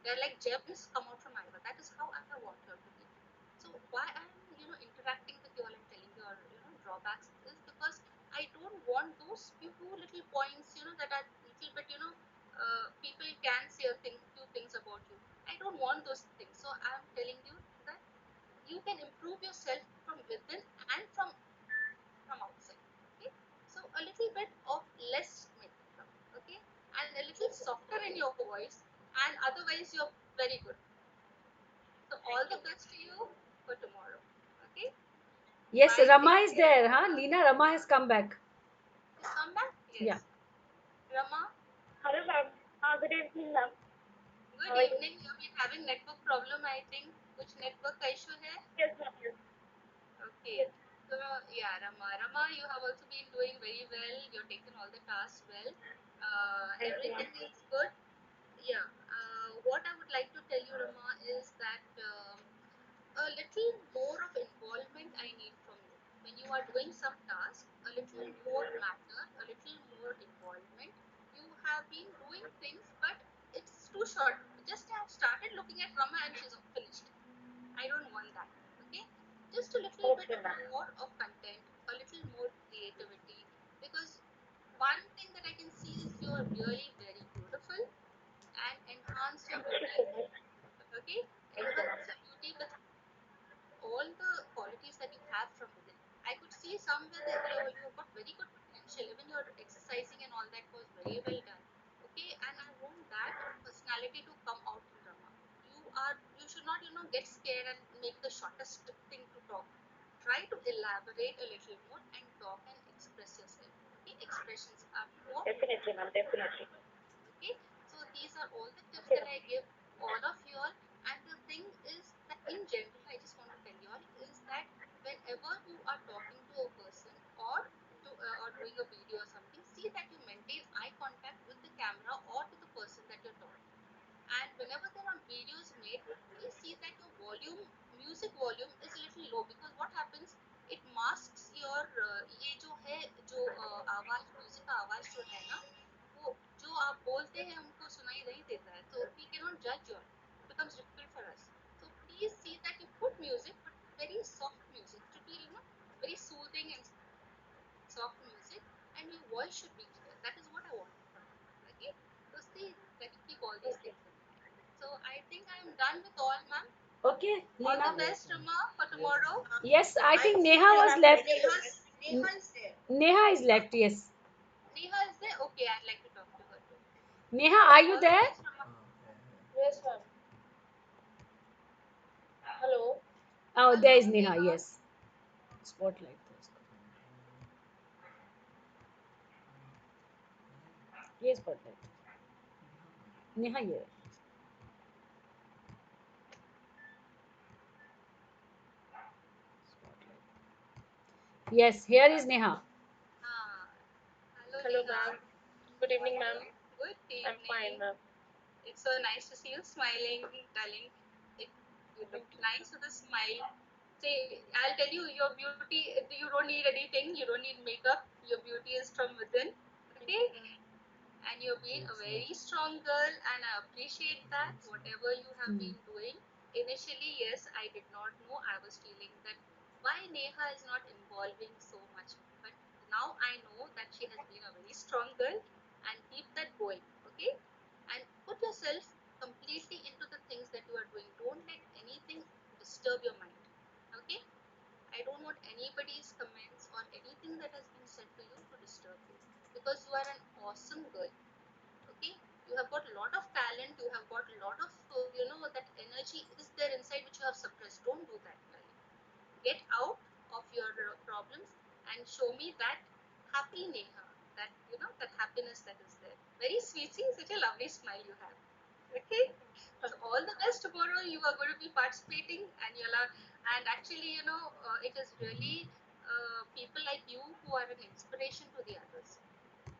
They're like gems come out from IVA. That is how I want you all to be. So why I'm interacting with you all and telling your drawbacks is because I don't want those few little points that are little bit people can say few things about you. I don't want those things. So I'm telling you that you can improve yourself from within and from outside. Okay, so a little bit of less makeup. Okay, and a little softer in your voice, and otherwise you're very good. So all the best to you for tomorrow. Okay. Yes, Bye. Rama Take is care. there, huh? Lina, Rama has come back. Is come back? Yeah. Yes. Rama, Hello, ma'am. Good evening, ma'am. good How are you? evening. You've been having network problem, I think. Which network का issue है? Yes, ma'am. Yes. Okay. So yeah, Rama, you have also been doing very well. You're taking all the tasks well. Thank you, ma'am. Everything is good. Yeah. What I would like to tell you, Rama, is that a little more of involvement I need from you. When you are doing some task, a little more matter, a little more involvement. You have been doing things, but it's too short. Just I have started looking at Rama and she's finished. I don't want that. Okay? Just a little bit Okay, ma'am. more of content, a little more creativity. Because one thing that I can see is you're really very beautiful and enhance your Thank you beauty. so much. Okay? Enhance your beauty with all the qualities that you have from within. I could see somewhere that you have got very good potential. Even your exercising and all that was very well done. Okay, and I want that personality to come out in Rama. You should not get scared and make the shortest thing to talk. Try to elaborate a little more and talk and express yourself. Okay, expressions are more. Definitely, ma'am. Definitely. Okay, so these are all the tips Okay. that I give all of you all. And the thing is that in general, I just want to tell you all is that whenever you are talking to a person or doing a video or something, see that you maintain eye contact with the camera or to the person that you're talking. And whenever there are videos made, please see that your music volume is a little low, because what happens, it masks your ये जो है जो आवाज music का आवाज जो है ना, वो जो आप बोलते हैं हमको सुनाई नहीं देता है, so we cannot judge you all. It becomes difficult for us. So please see that you put music, but very soft music, to be very soothing and soft music, and your voice should be clear. That is what I want from you. Okay, so see that you keep all these things in mind. So I think I am done with all, ma'am. Okay, All the Lena. Yes, best, ma'am. Rama, for Yes, ma'am. tomorrow. Yes, I I think think Neha was left. Neha is there. Neha is left, yes. Neha is there? Okay, I'd like to talk to her too. Neha, are you All the there? best, Rama. हाँ है। Yes, ma'am. Hello. Oh, there is Hello, Neha, Neha. yes. Spotlight तो इसका. ये spotlight. Neha here. Yes, here is Neha. Ah, hello, Hello, Neha. ma'am. Good evening, ma'am. Good I'm fine, evening. ma'am. It's so nice to see you smiling, darling. It, you look nice with a smile. Say, I'll tell you, your beauty, you don't need anything, you don't need makeup. Your beauty is from within. Okay? And you're being a Jokes में very strong girl, and I appreciate that. jokes में Whatever you have Hmm. been doing, initially, yes, I did not know. I was feeling that why Neha is not involving so much, but now I know that she has been a very strong girl, and keep that going. Okay, and put yourself completely into the things that you are doing. Don't let anything disturb your mind. Okay, I don't want anybody's comments or anything that has been said to you to disturb you, because you are an awesome girl. Okay, you have got a lot of talent, you have got a lot of that energy is there inside which you have suppressed. Don't do that, darling. Get out of your problems and show me that happy Neha, that that happiness that is there. Very sweet, see, such a lovely smile you have. Okay, so all the best tomorrow. You are going to be participating, and and actually, it is really people like you who are an inspiration to the others.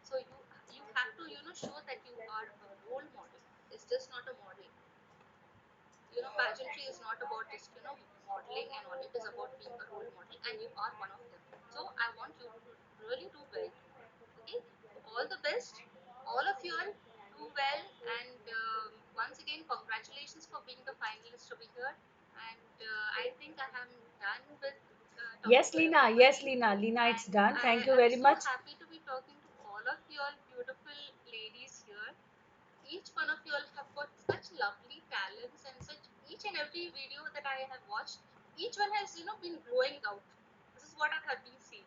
So you have to show that you are a role model. It's just not a model. Pageantry is not about just modeling and all. It is about being a role model, and you are one of them. So I want you to really do well tomorrow. Okay, so all the best, all of you all, do well. And once again, congratulations for being the finalist over here. And I think I am done with talking Yes, to Lena. Yes, everybody. Lena. Lena, it's And done. I Thank you am very so much. happy to be talking to all of you all beautiful ladies here. Each one of you all have got such lovely talents, and such each and every video that I have watched, each one has been glowing out. This is what I have been seeing.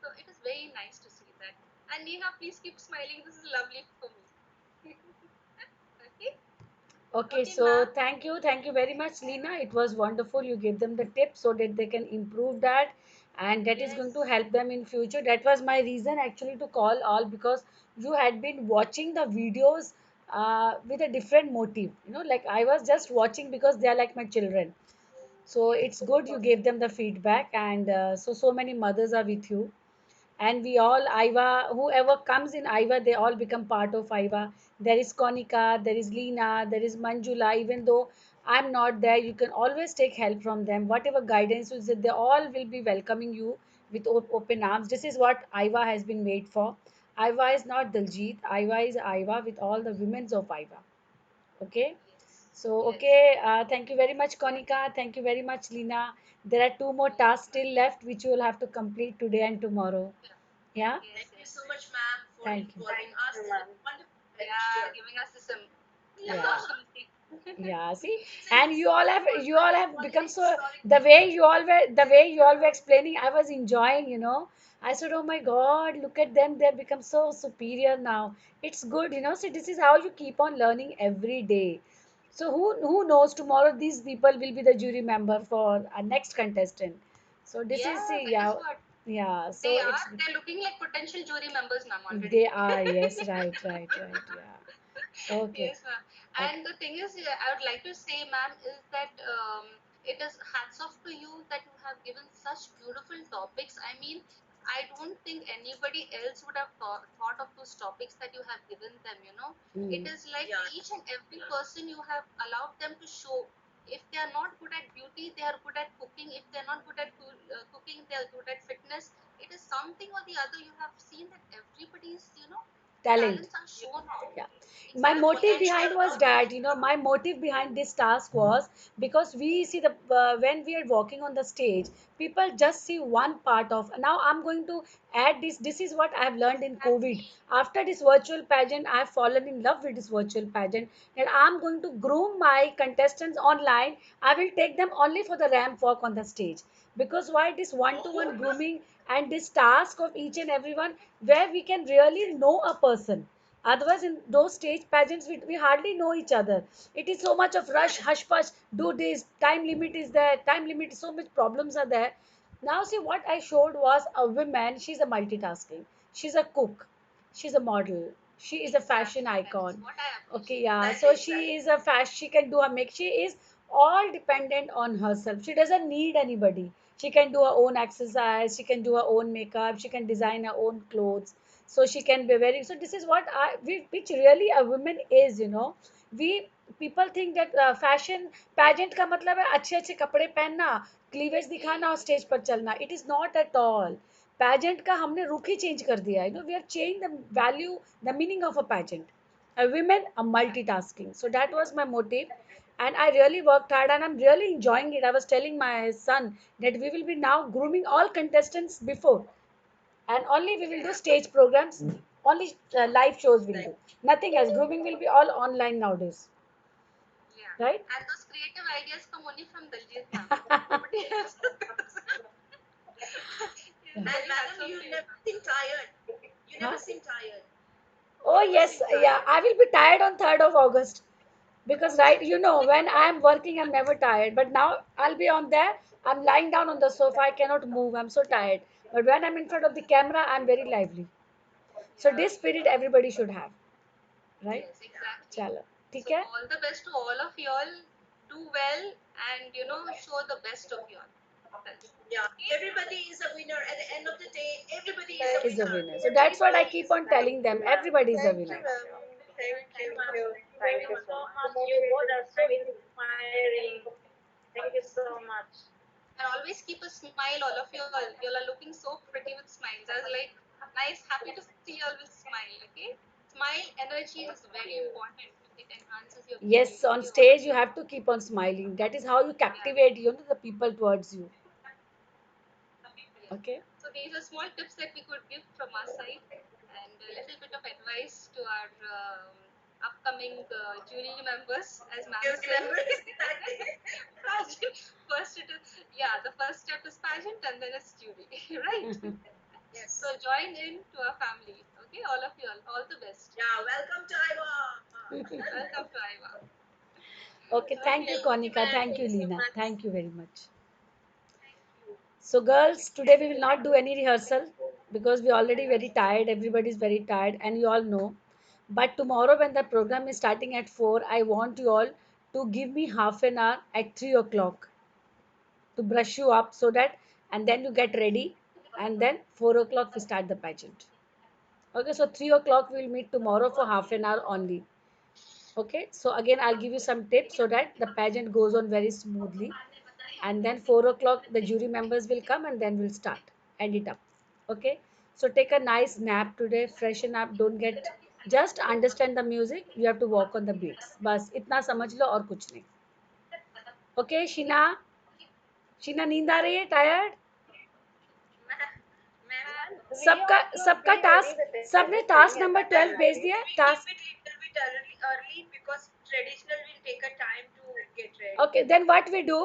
So it is very nice to see that. And Neha, please keep smiling. This is lovely for me. Okay, Okay, okay, so ma'am. thank you very much, Lena. It was wonderful. You gave them the tips so that they can improve that, and that is going to Yes, help them in future. That was my reason actually to call all, because you had been watching the videos with a different motive. Like I was just yes, watching because they are like my children. So it's yes, good you gave them the feedback, and so many mothers are with you, and we all Iva, whoever comes in Iva, they all become part of Iva. There is Konika, there is Lena, there is Manjula. Even though I'm not there, you can always take help from them. Whatever guidance you said, they all will be welcoming you with open arms. This is what Iva has been made for. Iva is not Daljit. Iva is Iva with all the women's of Iva. Okay. yes, So, yes, okay, thank you very much, Konika. Thank you very much, Lina. There are two more yes, tasks ma'am. still left, which you will have to complete today and tomorrow. Yeah, Yeah, yes, Thank you yes. so much, ma'am, for thank you. involving Thank us you, in a ma'am. wonderful Yeah, adventure. giving us some Yeah, awesome thing. yeah. See, It's a and you all have become wonderful so. historic The way you all were explaining, I was enjoying. I said, "Oh my God, look at them! They've become so superior now." It's good. See, this is how you keep on learning every day. So who knows, tomorrow these people will be the jury member for our next contestant. So this is, Yeah, see, that is yeah, what. yeah. So They it's are. They're looking like potential jury members, ma'am, already. they are, yes, right, right, right, yeah. Okay. Yes, ma'am. Okay. And the thing is, yeah, I would like to say, ma'am, is that it is hats off to you that you have given such beautiful topics. I mean, I don't think anybody else would have thought of those topics that you have given them, you know. It Mm. is like Yeah, each and every person you have allowed them to show. If they are not good at beauty, they are good at cooking. If they are not good at cooking, they are good at fitness. It is something or the other. You have seen that everybody's, Talent. talents are shown off. Yeah. My the Exactly. motive And potential behind was of that, my motive behind this task was because we see the when we are walking on the stage, people just see one part of. Now I'm going to add this. This is what I have learned in COVID. exactly. After this virtual pageant, I have fallen in love with this virtual pageant, and I'm going to groom my contestants online. I will take them only for the ramp walk on the stage, because why this one-to-one oh, grooming and this task of each and everyone, where we can really know a person. Otherwise, in those stage pageants, we hardly know each other. It is so much of rush, yes, hush push, do this, time limit is there, time limit, so much problems are there. Now, see, what I showed was a woman, she's a multitasking, she's a cook, she's a model, she is a fashion Exactly. That is icon. what I Okay, appreciate. yeah, that so is she right. is a fashion, she can do her make, she is all dependent on herself. She doesn't need anybody. She can do her own exercise, she can do her own makeup, she can design her own clothes, so she can be very, so this is what which really a woman is, we people think that fashion pageant का मतलब है अच्छे अच्छे कपड़े पहनना, cleavage दिखाना और stage पर चलना. It is not at all. Pageant का हमने रुख ही चेंज कर दिया है. We have changed the value, the meaning of a pageant. A women are multitasking. So that was my motive, and I really worked hard, and I'm really enjoying it. I was telling my son that we will be now grooming all contestants before, and only we will do stage programs, only live shows we'll Like, do, nothing else. Grooming will be all online nowadays, Yeah. right? And those creative ideas come only from Daljit, ma'am. Nobody else does. Yeah. Yes, and very hats madam, off you to you, never ma'am. seem tired. You Huh? never seem tired. You Oh never yes, seem yeah, tired. I will be tired on 3rd of August, because right, when I am working I'm never tired, but now I'll be on there. I'm lying down on the sofa, I cannot move, I'm so tired. But when I'm in front of the camera, I'm very lively. So Yeah. this spirit everybody should have, right? Yes, Yeah. exactly. Chalo, So ठीक है. all the best to all of y'all. Do well and show the best of y'all. That's Yeah, okay. everybody is a winner. At the end of the day, everybody is a Thank Is a winner. winner. So that's what I Everybody keep is a on winner. telling them. Everybody is a thank you, winner. ma'am. Thank Thank you. you. Thank Thank you you so so much. much. You You both both are are so so inspiring. inspiring. Thank you so much. And always keep a smile, all of you all. You all are looking so pretty with smiles. I was like, nice, happy to see you all with smile, okay? Smile energy is very important. It enhances your beauty, Yes, on okay, all of stage you you. have to keep on smiling. That is how you Yeah, captivate, the people towards you. yeah. Okay. So these are small tips that we could give from our side and a little bit of advice to our upcoming jury members, as ma'am You said. remember exactly. Pageant. First it is, yeah, the first step is pageant and then it's jury, right? So Yes. join in to our family, okay? All of you, all the best. Yeah, welcome to Iowa. Welcome to Aiva. Okay, thank you, Okay, Thank you, Konika. ma'am. Thank Thank you, you so Leena. much. Thank you very much. thank you. So, girls, today we will not do any rehearsal because we're already very tired. Everybody's very tired, and you all know. But tomorrow, when the program is starting at 4, I want you all to give me half an hour at 3 o'clock to brush you up, so that, and then you get ready, and then 4 o'clock we start the pageant. Okay, so 3 o'clock we'll meet tomorrow for half an hour only. Okay, so again, I'll give you some tips so that the pageant goes on very smoothly. And then 4 o'clock, the jury members will come, and then we'll start, end it up. Okay, so take a nice nap today, freshen up, don't get, just understand the music, you have to walk on the beats. बस इतना समझ लो और कुछ नहीं. Okay, Sheena नींद आ रही है, tired? Ma'am, We सबका also are सबका pretty ready task, with it. सबने Just task sitting at number the Ma'am, 12 time भेज only. दिया we keep task. it little bit early because traditional will take a time to get ready. Okay, then what we do,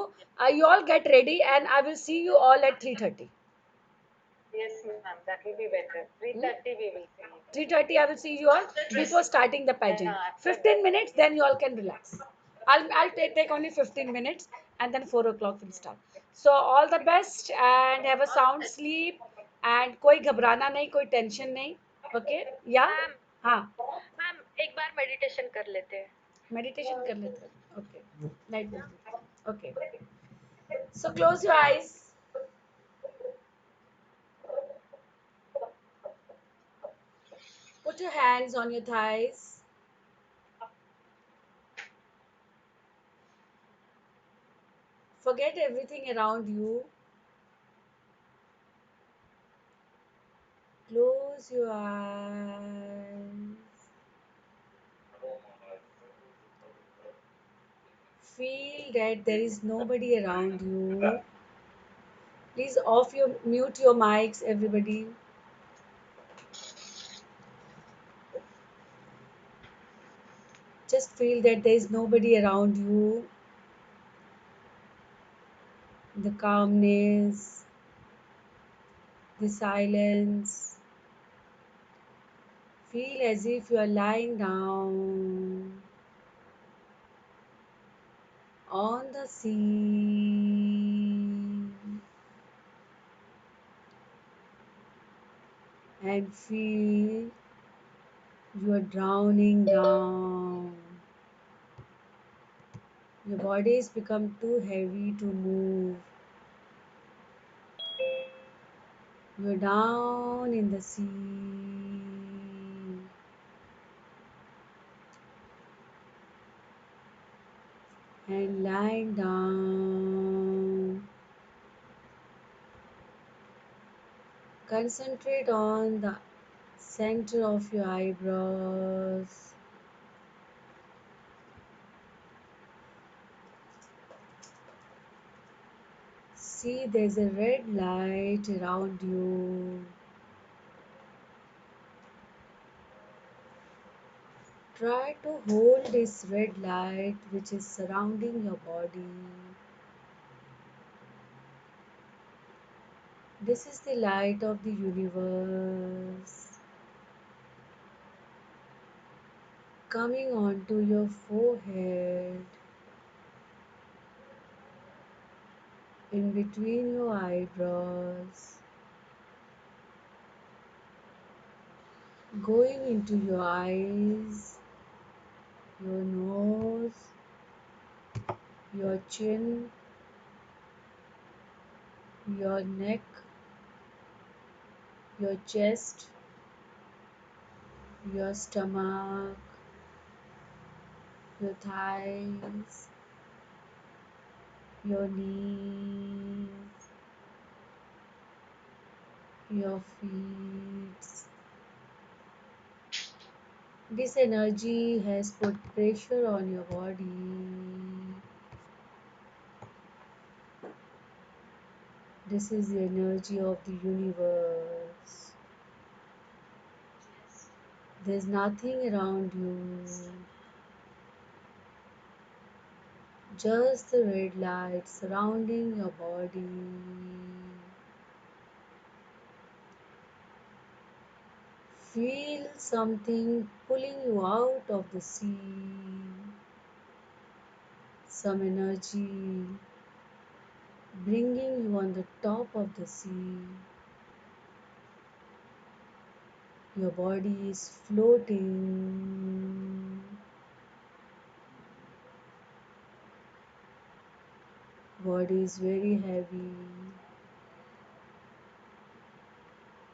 you all get ready, and I will see you all at 3:30. Yes, ma'am. That will be better. 3:30 we will see. 3:30 I will see you all After before dressing. starting the Yeah, pageant. after 15 dressing. minutes, then you all can relax. I'll take only 15 minutes, and then 4 o'clock will start. So all the best and have a All sound sleep, and कोई घबराना नहीं, कोई tension नहीं. Okay? Yeah? ma'am, हाँ. ma'am. एक बार meditation कर लेते हैं। मेडिटेशन कर लेते हैं, ओके, लाइट बंद, okay, so close your eyes, put your hands on your thighs, forget everything around you, close your eyes, feel that there is nobody around you. Please mute your mics, everybody. Just feel that there is nobody around you. The calmness, the silence. Feel as if you are lying down on the sea and feel you are drowning down. Your body has become too heavy to move. You're down in the sea and lying down. Concentrate on the center of your eyebrows. See, there's a red light around you. Try to hold this red light which is surrounding your body. This is the light of the universe coming onto your forehead, in between your eyebrows, going into your eyes, your nose, your chin, your neck, your chest, your stomach, your thighs, your knees, your feet. This energy has put pressure on your body. This is the energy of the universe. There's nothing around you, just the red light surrounding your body. Feel something pulling you out of the sea, some energy bringing you on the top of the sea. Your body is floating. Body is very heavy.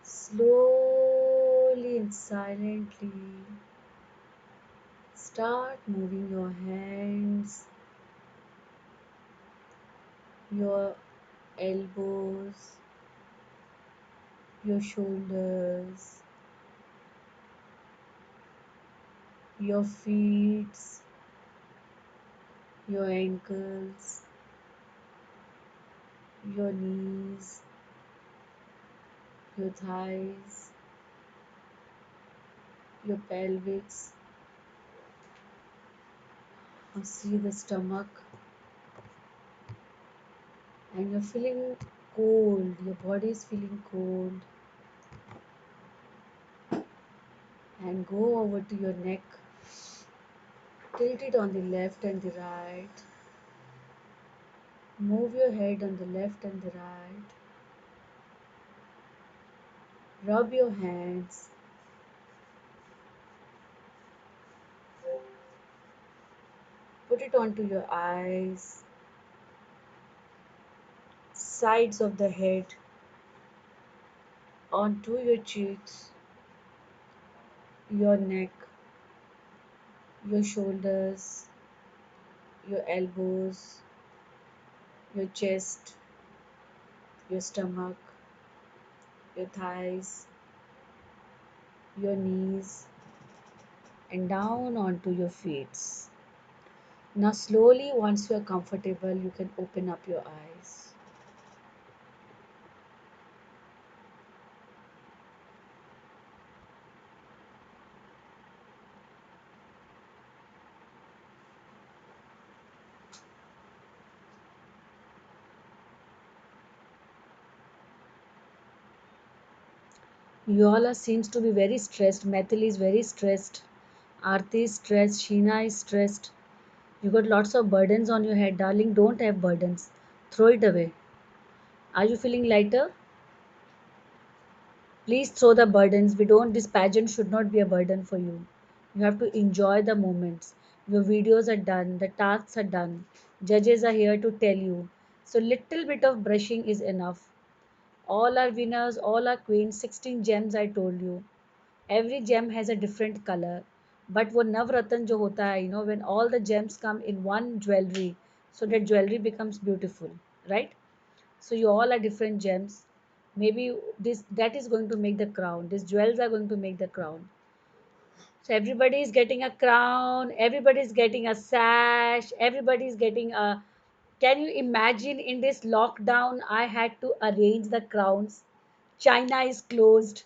Slowly and silently start moving your hands, your elbows, your shoulders, your feet, your ankles, your knees, your thighs, your pelvis. Now see the stomach, and you're feeling cold. Your body is feeling cold. And go over to your neck. Tilt it on the left and the right. Move your head on the left and the right. Rub your hands. Put it onto your eyes, sides of the head, onto your cheeks, your neck, your shoulders, your elbows, your chest, your stomach, your thighs, your knees, and down onto your feet. Now, slowly, once you are comfortable, you can open up your eyes. You all are, seems to be very stressed. Methil is very stressed. Aarti is stressed. Sheena is stressed. You got lots of burdens on your head, darling. Don't have burdens. Throw it away. Are you feeling lighter? Please throw the burdens. We don't, this pageant should not be a burden for you. You have to enjoy the moments. Your videos are done, the tasks are done. Judges are here to tell you. So little bit of brushing is enough. All are winners, all are queens. 16 gems I told you. Every gem has a different color. But वो नवरत्न जो होता है, when all the gems come in one jewelry, so that jewelry becomes beautiful, right? So you all are different gems. Maybe this that is going to make the crown. These jewels are going to make the crown. So everybody is getting a crown. Everybody is getting a sash. Everybody is getting a. Can you imagine in this lockdown? I had to arrange the crowns. China is closed.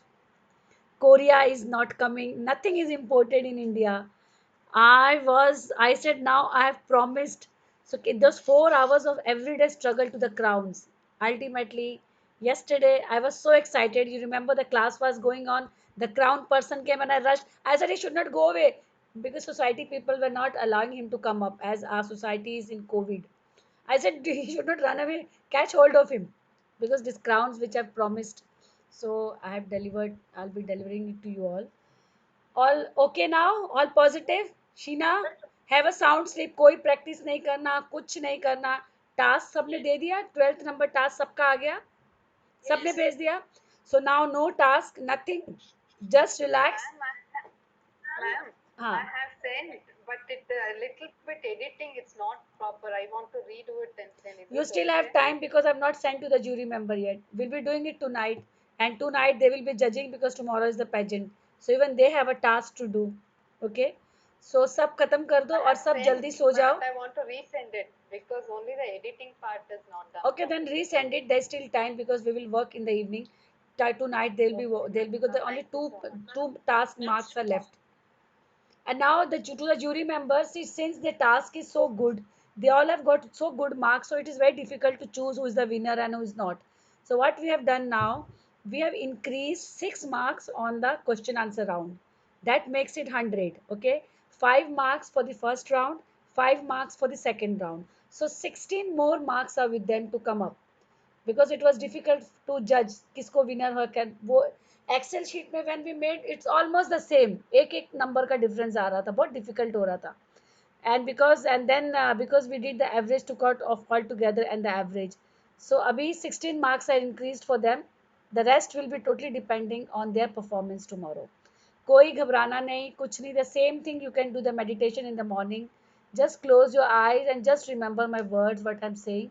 Korea is not coming. Nothing is imported in India. I said, now I have promised. So those 4 hours of everyday struggle to the crowns. Ultimately, yesterday I was so excited. You remember the class was going on. The crown person came and I rushed. I said he should not go away because society people were not allowing him to come up as our society is in COVID. I said he should not run away. Catch hold of him because these crowns which I've promised. So I have delivered. I'll be delivering it to you all. All okay now? All positive? Sheena, have a sound sleep. कोई practice नहीं करना, कुछ नहीं करना. Task सबने दे दिया. 12th number task सबका आ गया. सबने Yes. भेज दिया. So now no task, nothing. Just relax. Ma'am, I हाँ. have sent, but it a little bit editing. It's not proper. I want to redo it and send. Is You it still have okay? time because I've not sent to the jury member yet. We'll be doing it tonight. And tonight they will be judging because tomorrow is the pageant. So even they have a task to do. Okay? So सब खत्म कर दो I और have सब sent, जल्दी सो जाओ. but I want to resend it because only the editing part is not done Okay, then properly. resend it. There's still time because we will work in the evening. Tonight they'll because the only Thank you so much. two task marks are left. And now to the jury members, since the task is so good, they all have got so good marks, so it is very difficult to choose who is the winner and who is not. So what we have done now, we have increased 6 marks on the question answer round. That makes it 100. Okay, 5 marks for the first round, 5 marks for the second round. So 16 more marks are with them to come up because it was difficult to judge किसको winner हो can वो Excel sheet में when we made it's almost the same. एक एक number का difference आ रहा था, बहुत डिफिकल्ट हो रहा था. And then because we did the average took out of all together and the average, so abhi 16 marks are increased for them. The rest will be totally depending on their performance tomorrow. कोई घबराना नहीं, कुछ नहीं. The same thing you can do the meditation in the morning. Just close your eyes and just remember my words what I'm saying.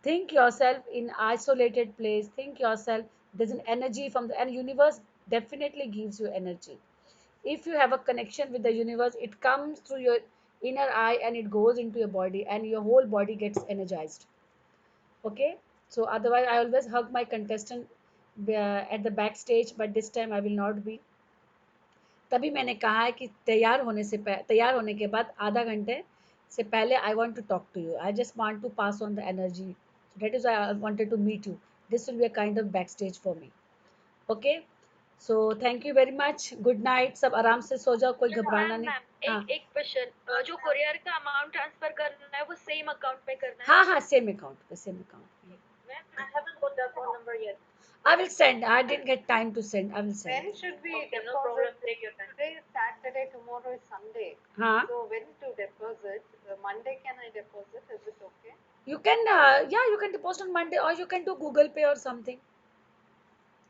Think yourself in isolated place. Think yourself there's an energy from the and universe definitely gives you energy. If you have a connection with the universe, it comes through your inner eye and it goes into your body and your whole body gets energized. Okay, so otherwise I always hug my contestant at the backstage, but this time I will not be. तभी मैंने कहा है कि तैयार होने के बाद आधा घंटे से पहले I want to talk to you. I just want to pass on the energy. That is I wanted to meet you. This will be a kind of backstage for me. Okay, so thank you very much. Good night. सब आराम से सो जाओ, कोई घबराना ma'am नहीं. Ma'am हाँ एक एक क्वेश्चन, जो कोरियर का अमाउंट ट्रांसफर करना है वो सेम अकाउंट पे करना है? हाँ हाँ, सेम अकाउंट पे, same account. Ma'am I haven't got the phone number yet. I will send. I didn't get time to send. I will When send. should we Okay, no deposit? problem. Take your time. Today is Saturday, tomorrow is Sunday. हाँ, So when to deposit? Monday can I deposit? Is it okay? You can, yeah, you can deposit on Monday, or you can do Google Pay or something.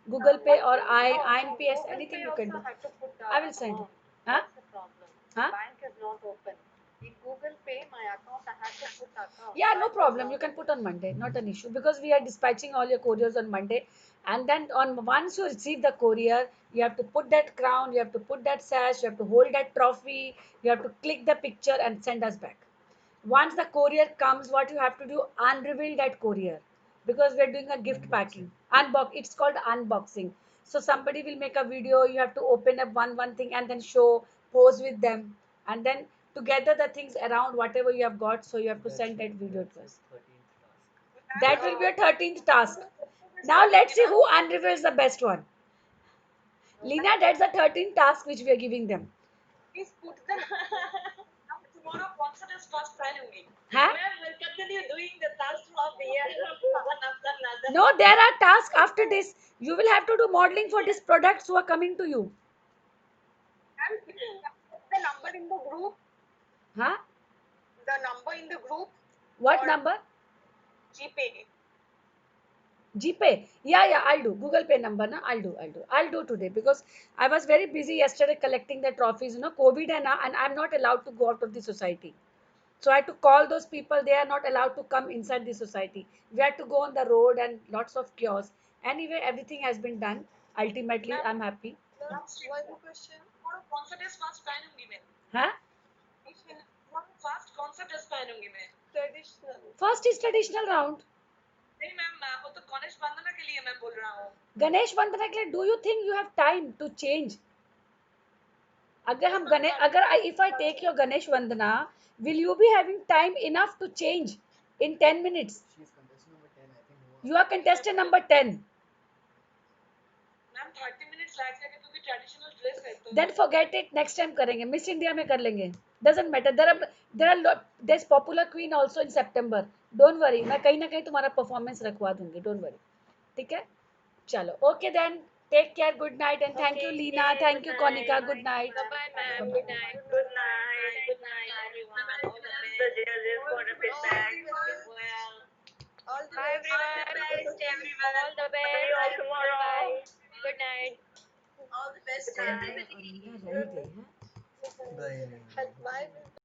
Google Pay or IMPS, Google anything Pay you can also do. have to put I will send. amount. Huh? That's the problem. Huh? Bank is not open. In Google Pay, my account, I have to put account. Yeah, no Bank is problem. not You can open. put on Monday, not an issue, because we are dispatching all your couriers on Monday. And then on once you receive the courier, you have to put that crown, you have to put that sash, you have to hold that trophy, you have to click the picture and send us back. Once the courier comes, what you have to do, unreveal that courier, because we are doing a gift packing. Unbox. It's called unboxing. So somebody will make a video. You have to open up one thing and then show, pose with them, and then together the things around whatever you have got. So you have to send that video to us. 13th task. That will be a 13th task. Now let's see who unreveals the best one. Lina, that's the 13th task which we are giving them. Please put them. Tomorrow concert is first पहनूंगी. Huh? Ma'am, will continue doing the task of the year one after another. No, there are tasks after this. You will have to do modeling for these products who are coming to you. The number in the group, Huh? the number in the group, What or number? GPay. GPay. Yeah, I'll do. Google Pay number, na? I'll do today, because I was very busy yesterday collecting the trophies, COVID, and I'm not allowed to go out of the society. So I had to call those people. They are not allowed to come inside the society. We had to go on the road and lots of chaos. Anyway, everything has been done. Ultimately, I'm happy. One question. Tomorrow concert is first पहनूंगी मैं. Huh? First concert is पहनूंगी मैं. Traditional. First is traditional round. नहीं ma'am, वो तो गणेश वंदना के लिए मैं बोल रहा हूँ. Ganesh Vandana के लिए, do you think you have time to change? अगर हम गणेश, अगर if I take your Ganesh Vandana, will you be having time enough to change in 10 minutes? She is contestant number 10, I think. You are contestant number 10. Ma'am 30 minutes लगेगा क्योंकि traditional dress है तो. Then forget it. Next time करेंगे. Miss India में कर लेंगे. Doesn't matter. There's popular queen also in September. Don't worry. मैं कहीं ना कहीं तुम्हारा performance रखवा दूंगी. Don't worry. ठीक है? चलो. Okay then. Take care. Good night and thank you Leena. Thank you Konika. Good night. Bye, ma'am. Good night. Good night. Good night, everyone. All the judges for the feedback. Well, All the Bye, best. everyone. everyone. All the See you all best. tomorrow. Bye. Good night. All the best to everybody. रह गई है. गए नहीं. But why will